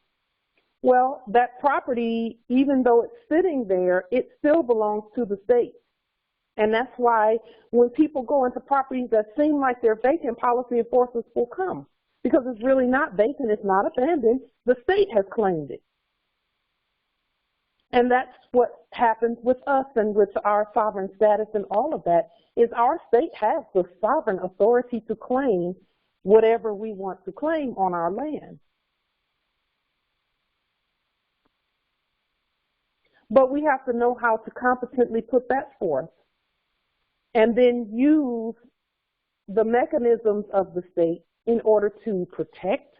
Well, that property, even though it's sitting there, it still belongs to the state. And that's why when people go into properties that seem like they're vacant, policy enforcers will come. Because it's really not vacant, it's not abandoned. The state has claimed it. And that's what happens with us and with our sovereign status and all of that, is our state has the sovereign authority to claim whatever we want to claim on our land. But we have to know how to competently put that forth and then use the mechanisms of the state in order to protect,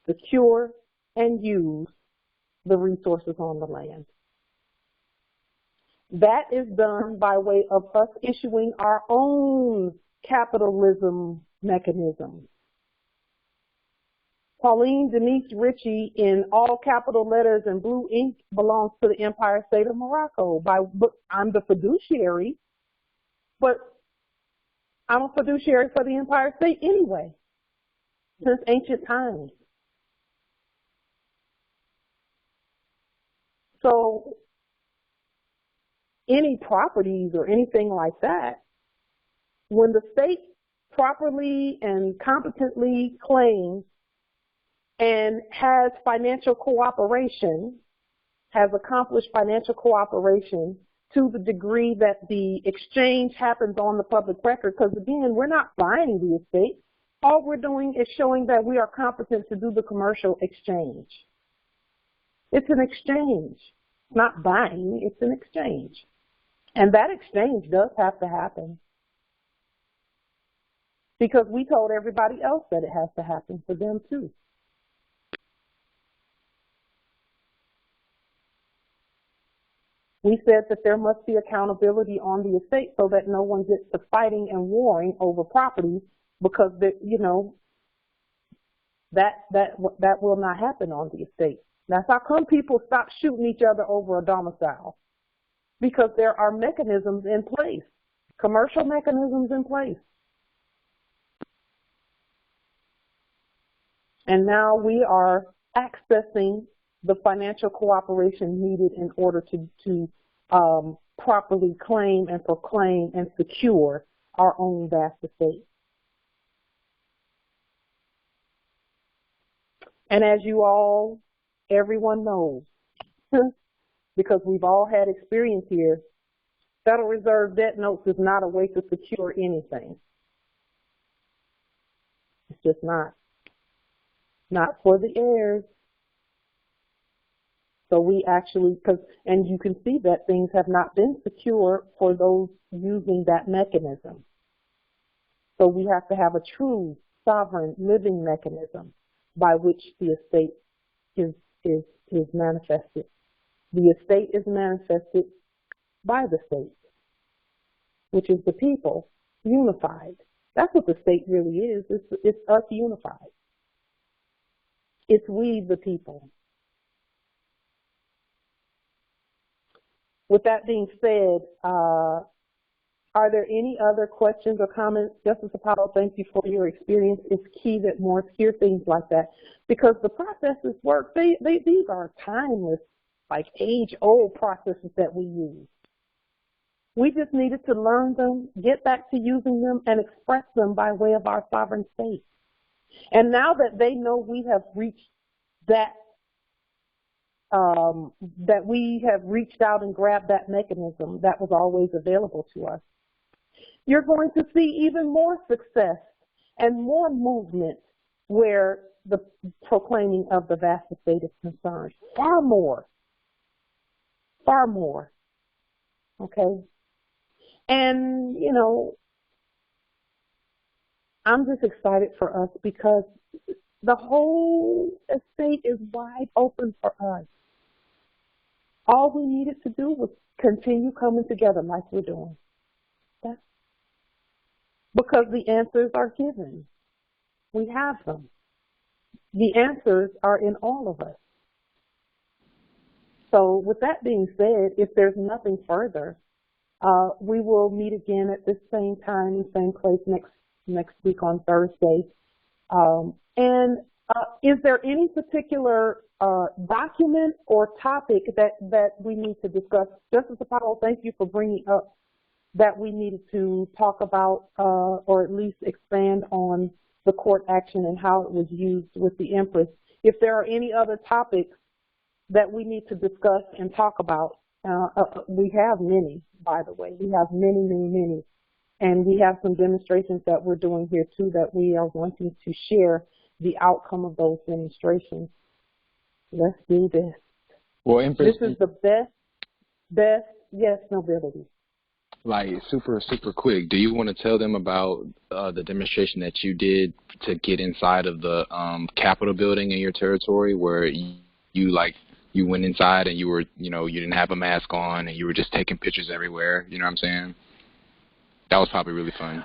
secure, and use the resources on the land. That is done by way of us issuing our own capitalism mechanisms. Pauline Denise Ritchie, in all capital letters and blue ink, belongs to the Empire State of Morocco. I'm the fiduciary, but I'm a fiduciary for the Empire State anyway, since ancient times. So any properties or anything like that, when the state properly and competently claims and has financial cooperation, has accomplished financial cooperation to the degree that the exchange happens on the public record, because again, we're not buying the estate. All we're doing is showing that we are competent to do the commercial exchange. It's an exchange, not buying, it's an exchange. And that exchange does have to happen, because we told everybody else that it has to happen for them too. We said that there must be accountability on the estate so that no one gets to fighting and warring over property, because that will not happen on the estate. That's how come people stop shooting each other over a domicile, because there are mechanisms in place, commercial mechanisms in place. And now we are accessing the financial cooperation needed in order to properly claim and proclaim and secure our own vast estate. And as you all, everyone knows, because we've all had experience here, Federal Reserve debt notes is not a way to secure anything. It's just not. Not for the heirs. So we actually, and you can see that things have not been secure for those using that mechanism. So we have to have a true sovereign living mechanism by which the estate is manifested. The estate is manifested by the state, which is the people unified. That's what the state really is. It's us unified. It's we, the people. With that being said, are there any other questions or comments? Justice Apollo, thank you for your experience. It's key that more hear things like that, because the processes work. These are timeless, like age-old processes that we use. We just needed to learn them, get back to using them, and express them by way of our sovereign state. And now that they know we have reached that, that we have reached out and grabbed that mechanism that was always available to us, you're going to see even more success and more movement where the proclaiming of the vast estate is concerned. Far more. Far more. Okay? And, you know, I'm just excited for us because the whole estate is wide open for us. All we needed to do was continue coming together like we're doing. That's because the answers are given. We have them. The answers are in all of us. So with that being said, if there's nothing further, we will meet again at this same time and same place next week on Thursday. Is there any particular document or topic that we need to discuss? Justice Apollo, thank you for bringing up that we needed to talk about or at least expand on the court action and how it was used with the Empress. If there are any other topics that we need to discuss and talk about, we have many, by the way. We have many, many, many. And we have some demonstrations that we're doing here, too, that we are wanting to share the outcome of those demonstrations. Let's do this. Well, Empress, this is the best, yes, nobility. Like, super quick, do you want to tell them about the demonstration that you did to get inside of the Capitol building in your territory, where you went inside and you didn't have a mask on and you were just taking pictures everywhere? You know what I'm saying? That was probably really fun.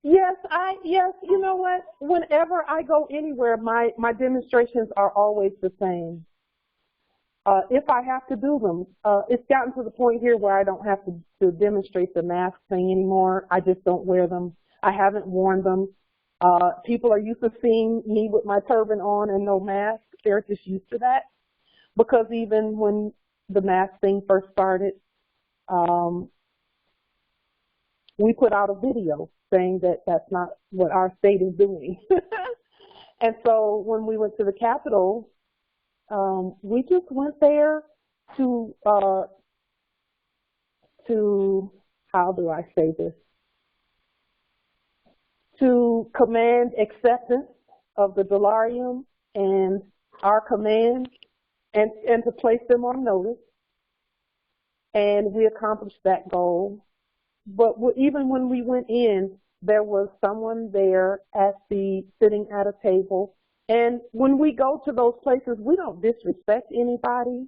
Yes, you know what? Whenever I go anywhere, my demonstrations are always the same. If I have to do them, it's gotten to the point here where I don't have to demonstrate the mask thing anymore. I just don't wear them. I haven't worn them. People are used to seeing me with my turban on and no mask. They're just used to that. Because even when the mask thing first started, we put out a video saying that that's not what our state is doing. And so when we went to the Capitol, we just went there to how do I say this? To command acceptance of the delirium and our commands and to place them on notice. And we accomplished that goal. But even when we went in, there was someone there sitting at a table. And when we go to those places, we don't disrespect anybody,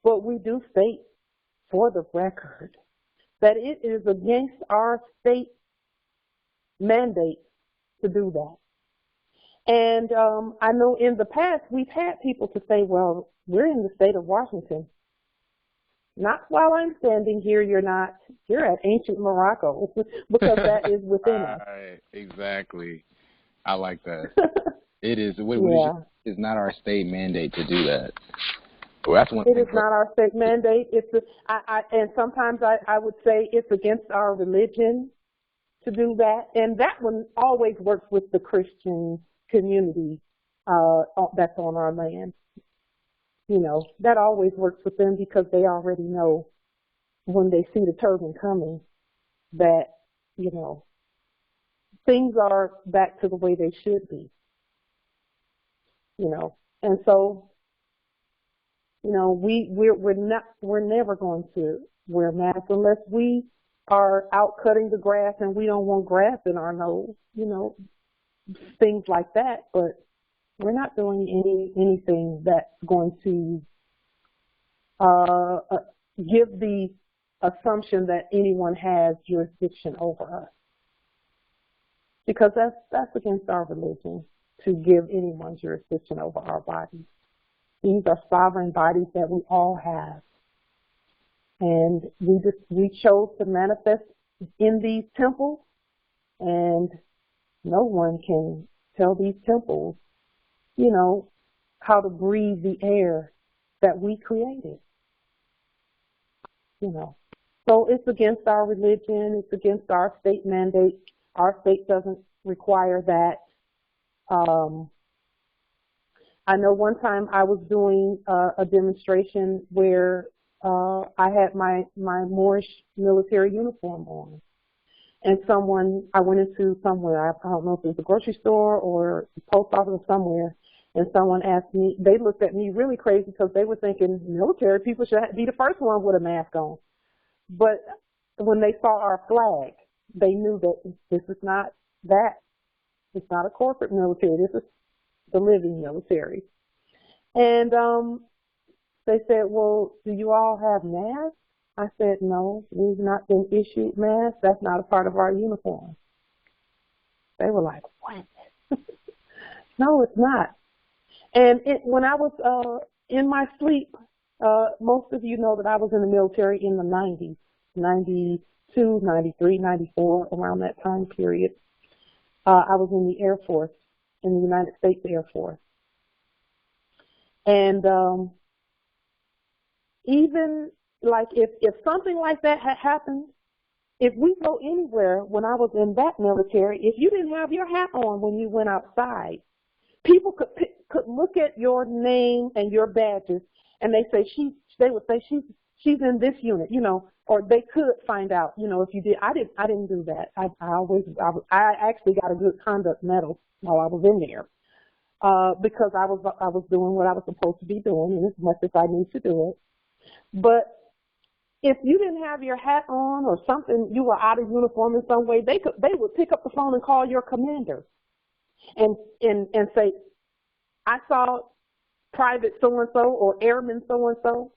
but we do state for the record that it is against our state mandate to do that. And I know in the past we've had people to say, well, we're in the state of Washington. Not while I'm standing here, you're not. You're at ancient Morocco, because that is within us. Exactly. I like that. It is. It's not our state mandate to do that. Well, that's one thing. It is not our state mandate. And sometimes I would say it's against our religion to do that. And that one always works with the Christian community that's on our land. You know, that always works with them because they already know when they see the turban coming that, you know, things are back to the way they should be. You know, and so, you know, we're never going to wear masks unless we are out cutting the grass and we don't want grass in our nose, you know, things like that. But we're not doing anything that's going to give the assumption that anyone has jurisdiction over us, because that's against our religion to give anyone jurisdiction over our bodies. These are sovereign bodies that we all have, and we chose to manifest in these temples, and no one can tell these temples, you know, how to breathe the air that we created. You know, so it's against our religion. It's against our state mandate. Our state doesn't require that. I know one time I was doing a demonstration where I had my Moorish military uniform on. And I went into somewhere, I don't know if it was a grocery store or the post office or somewhere, and someone asked me, they looked at me really crazy because they were thinking military people should be the first one with a mask on. But when they saw our flag, they knew that this is not that. It's not a corporate military. This is the living military. And they said, well, do you all have masks? I said, no, we've not been issued masks. That's not a part of our uniform. They were like, what? No, it's not. And when I was in my sleep, most of you know that I was in the military in the 90s, 92, 93, 94, around that time period. I was in the Air Force, in the United States Air Force. And even like if something like that had happened, if we go anywhere when I was in that military, if you didn't have your hat on when you went outside, people could look at your name and your badges, and they would say she's in this unit, you know, or they could find out, you know, if you did. I didn't do that. I actually got a good conduct medal while I was in there, because I was doing what I was supposed to be doing, and as much as I need to do it. But if you didn't have your hat on or something, you were out of uniform in some way, they would pick up the phone and call your commander and say, I saw Private so-and-so or Airman so-and-so,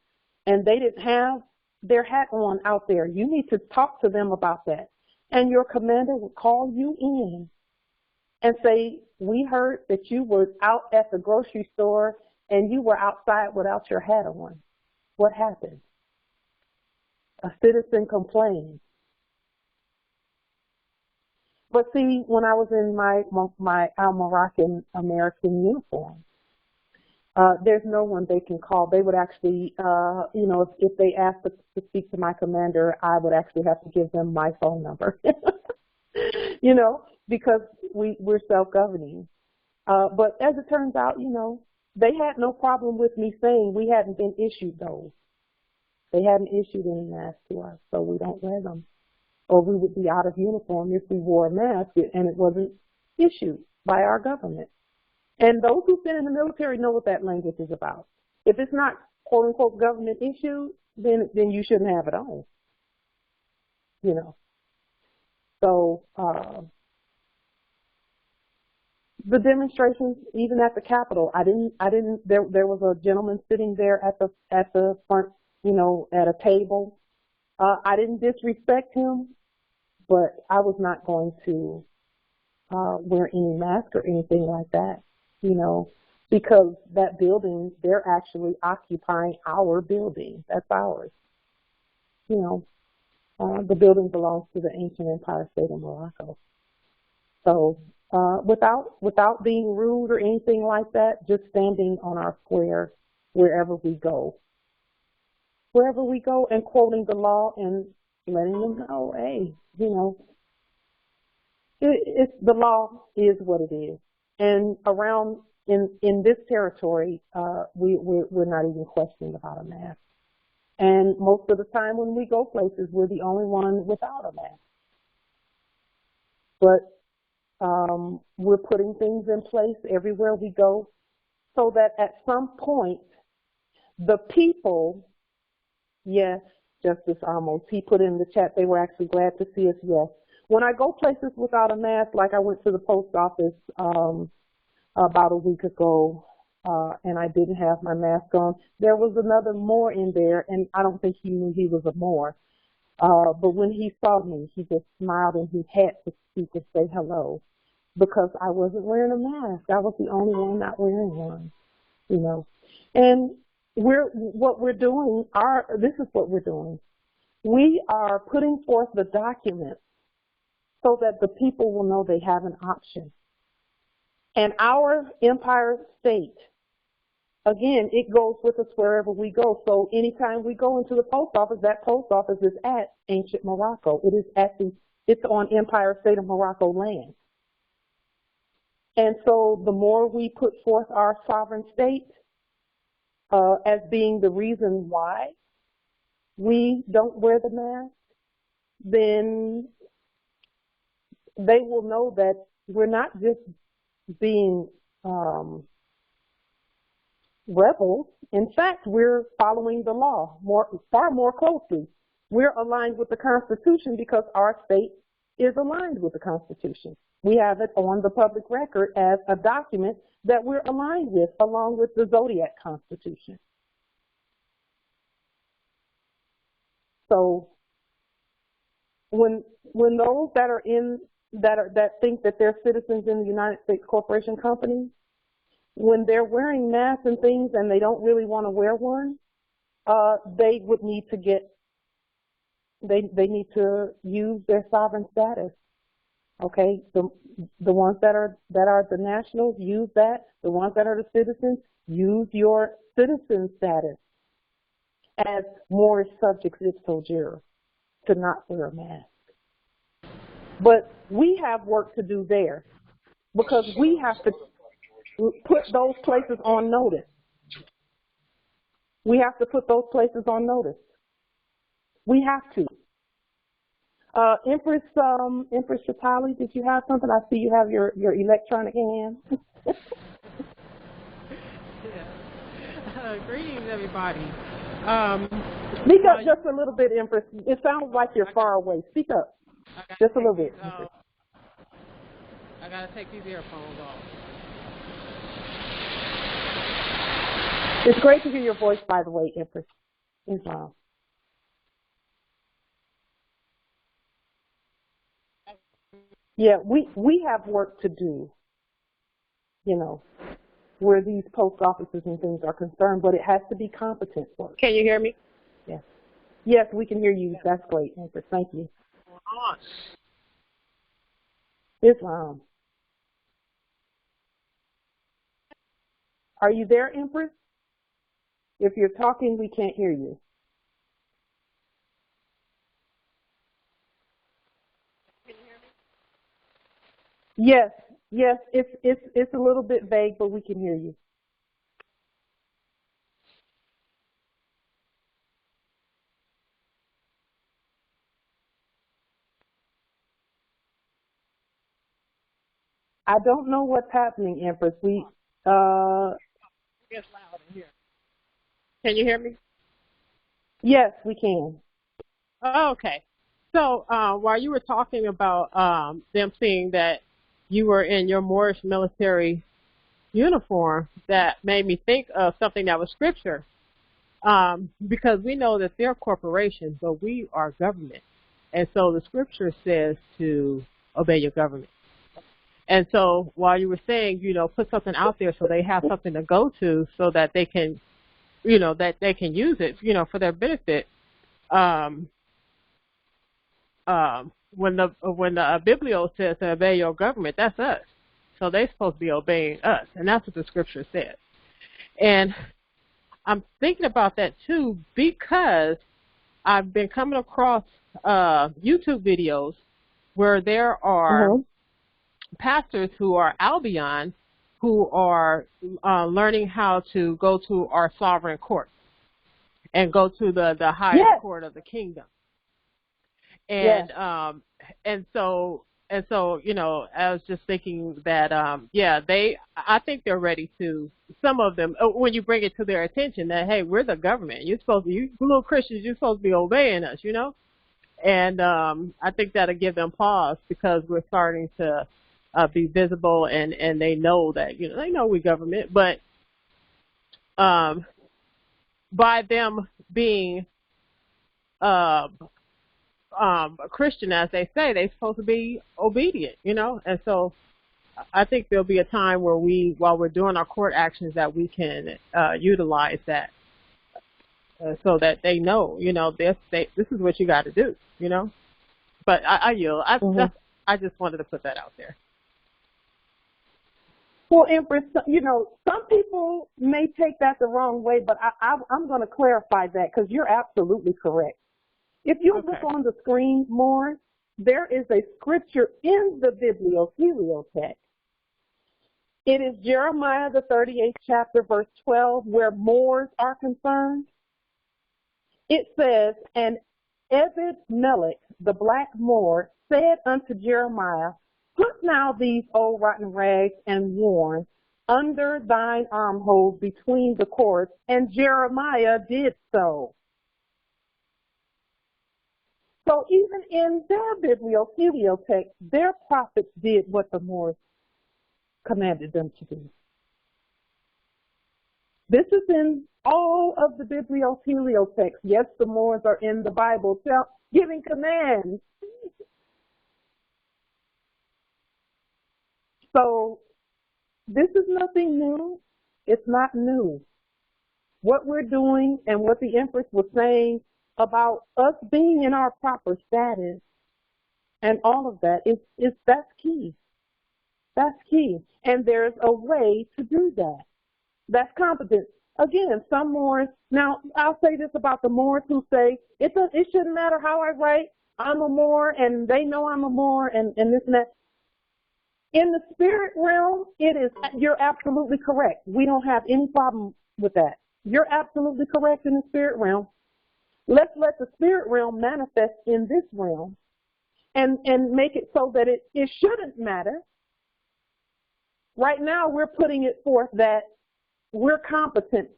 and they didn't have their hat on out there. You need to talk to them about that. And your commander would call you in and say, we heard that you were out at the grocery store and you were outside without your hat on. What happened? A citizen complained. But see, when I was in my Moroccan American uniform, there's no one they can call. They would actually, you know, if they asked to speak to my commander, I would actually have to give them my phone number, you know, because we're self-governing. But as it turns out, you know, they had no problem with me saying we hadn't been issued those. They hadn't issued any masks to us, so we don't wear them. Or we would be out of uniform if we wore a mask and it wasn't issued by our government. And those who've been in the military know what that language is about. If it's not quote unquote government issued, then you shouldn't have it on. You know. So the demonstrations, even at the Capitol, there was a gentleman sitting there at the front, you know, at a table, I didn't disrespect him, but I was not going to wear any mask or anything like that, you know, because that building, they're actually occupying our building. That's ours. You know, the building belongs to the ancient empire state of Morocco. So without being rude or anything like that, just standing on our square wherever we go. Wherever we go and quoting the law and letting them know, hey, you know, the law is what it is. And around in this territory, we're not even questioning about a mask. And most of the time when we go places, we're the only one without a mask. But we're putting things in place everywhere we go so that at some point, the people, yes, Justice Amos, he put in the chat, they were actually glad to see us, yes. When I go places without a mask, like I went to the post office about a week ago, and I didn't have my mask on, there was another Moor in there, and I don't think he knew he was a Moor. But when he saw me, he just smiled and he had to speak and say hello because I wasn't wearing a mask. I was the only one not wearing one, you know. And what we're doing, this is what we're doing. We are putting forth the documents so that the people will know they have an option. And our empire state, again, it goes with us wherever we go. So anytime we go into the post office, that post office is at ancient Morocco. It is it's on Empire State of Morocco land. And so the more we put forth our sovereign state as being the reason why we don't wear the mask, then they will know that we're not just being rebels. In fact, we're following the law far more closely. We're aligned with the Constitution because our state is aligned with the Constitution. We have it on the public record as a document that we're aligned with, along with the Zodiac Constitution. So when those that are that think that they're citizens in the United States Corporation Company, when they're wearing masks and things and they don't really want to wear one, they would need to they need to use their sovereign status. Okay, the ones that are the nationals, use that. The ones that are the citizens, use your citizen status as Moorish subjects ipso jure to not wear a mask. But we have work to do there because we have to put those places on notice. We have to put those places on notice. We have to. Empress Shatali, did you have something? I see you have your electronic hand. Greetings, everybody. Speak up just a little bit, Empress. It sounds like you're far away. Speak up just a little bit. I gotta take these earphones off. It's great to hear your voice, by the way, Empress. Islam. Yeah, we have work to do, you know, where these post offices and things are concerned, but it has to be competent work. Can you hear me? Yes. Yes, we can hear you. That's great, Empress. Thank you. Islam. Are you there, Empress? If you're talking, we can't hear you. Yes, yes, it's a little bit vague, but we can hear you. I don't know what's happening, Empress. It's loud in here. Can you hear me? Yes, we can. Oh, okay. So while you were talking about them seeing that you were in your Moorish military uniform, that made me think of something that was scripture. Because we know that they're corporations, but we are government. And so the scripture says to obey your government. And so while you were saying, put something out there so they have something to go to so that they can, that they can use it, for their benefit. When the Biblio says to obey your government, that's us. So they're supposed to be obeying us. And that's what the scripture says. And I'm thinking about that too because I've been coming across YouTube videos where there are pastors who are Albion who are learning how to go to our sovereign court and go to the highest court of the kingdom. And and so I was just thinking that I think they're ready to. Some of them, when you bring it to their attention that hey, we're the government. You little Christians, you're supposed to be obeying us, And I think that'll give them pause because we're starting to be visible, and they know that they know we government, but by them being a Christian, as they say, they're supposed to be obedient, and so I think there'll be a time where while we're doing our court actions, that we can utilize that so that they know, this is what you got to do, But I yield. I just wanted to put that out there. Well, Empress, some people may take that the wrong way, but I'm going to clarify that because you're absolutely correct. If you look on the screen more, there is a scripture in the bibliotext. It is Jeremiah, the 38th chapter, verse 12, where Moors are concerned. It says, and Ebed-Melech, the black Moor, said unto Jeremiah, put now these old rotten rags and worn under thine armholes between the cords, and Jeremiah did so. So even in their bibliotext, their prophets did what the Moors commanded them to do. This is in all of the bibliotext. Yes, the Moors are in the Bible giving commands. So this is nothing new. It's not new. What we're doing and what the Empress was saying about us being in our proper status and all of that that's key. That's key. And there's a way to do that. That's competent. Again, some Moors, now I'll say this about the Moors who say, it shouldn't matter how I write, I'm a Moor and they know I'm a Moor and this and that. In the spirit realm, you're absolutely correct. We don't have any problem with that. You're absolutely correct in the spirit realm. Let's let the spirit realm manifest in this realm and make it so that it shouldn't matter. Right now, we're putting it forth that we're competent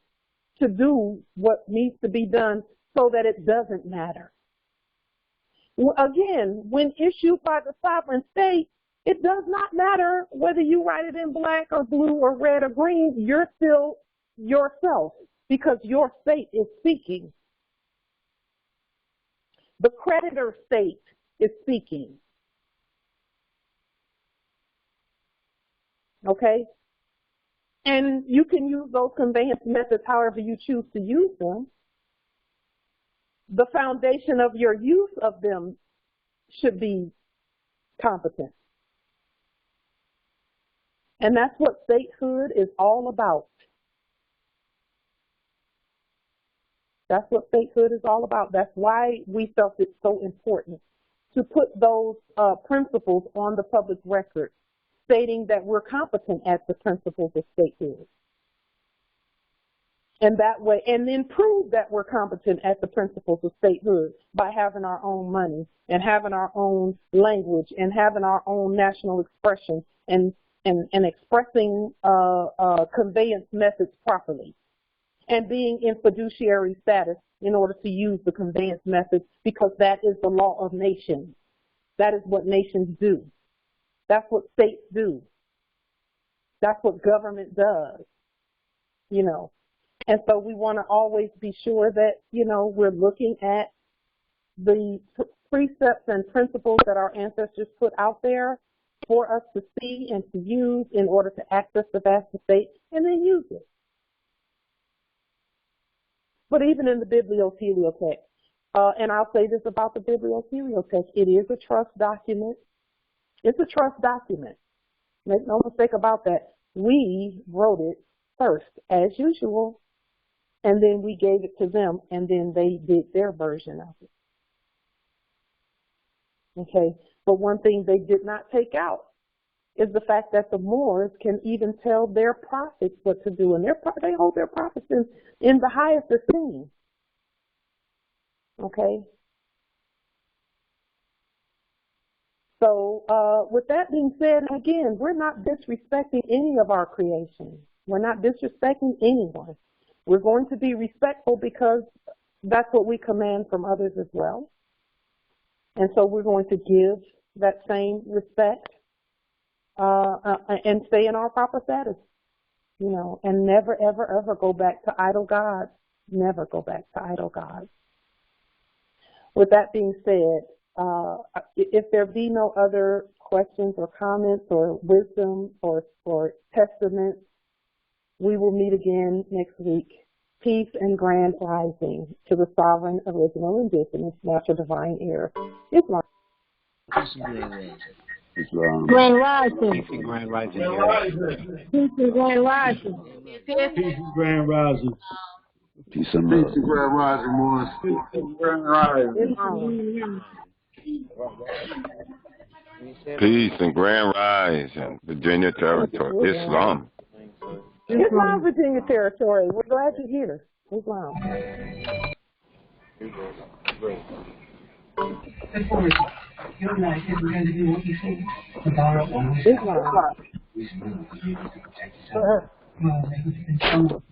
to do what needs to be done so that it doesn't matter. Again, when issued by the sovereign state, it does not matter whether you write it in black or blue or red or green. You're still yourself because your state is speaking. The creditor state is speaking. Okay? And you can use those conveyance methods however you choose to use them. The foundation of your use of them should be competent. And that's what statehood is all about. That's what statehood is all about. That's why we felt it so important to put those principles on the public record, stating that we're competent at the principles of statehood. And that way, and then prove that we're competent at the principles of statehood by having our own money and having our own language and having our own national expression and expressing conveyance methods properly. And being in fiduciary status in order to use the conveyance method because that is the law of nations. That is what nations do. That's what states do. That's what government does, And so we want to always be sure that, you know, we're looking at the precepts and principles that our ancestors put out there for us to see and to use in order to access the vast estate and then use it. But even in the bibliotext, and I'll say this about the bibliotext, it is a trust document. It's a trust document. Make no mistake about that. We wrote it first, as usual, and then we gave it to them, and then they did their version of it. Okay, but one thing they did not take out is the fact that the Moors can even tell their prophets what to do, and they hold their prophets in the highest esteem. Okay. So with that being said, again, we're not disrespecting any of our creations. We're not disrespecting anyone. We're going to be respectful because that's what we command from others as well. And so we're going to give that same respect and stay in our proper status, you know, and never, ever, ever go back to idol gods. Never go back to idol gods. With that being said, if there be no other questions or comments or wisdom or testaments, we will meet again next week. Peace and grand rising to the sovereign, original, indigenous, natural, divine heir. Islam. Grand rising. Peace and grand rising. Peace and grand rising. Peace and grand rising. Peace and grand rising, Morris. Peace and grand rising. Peace and grand rising. Virginia territory. Islam. Islam, Virginia territory. We're glad you're here. Islam. Islam.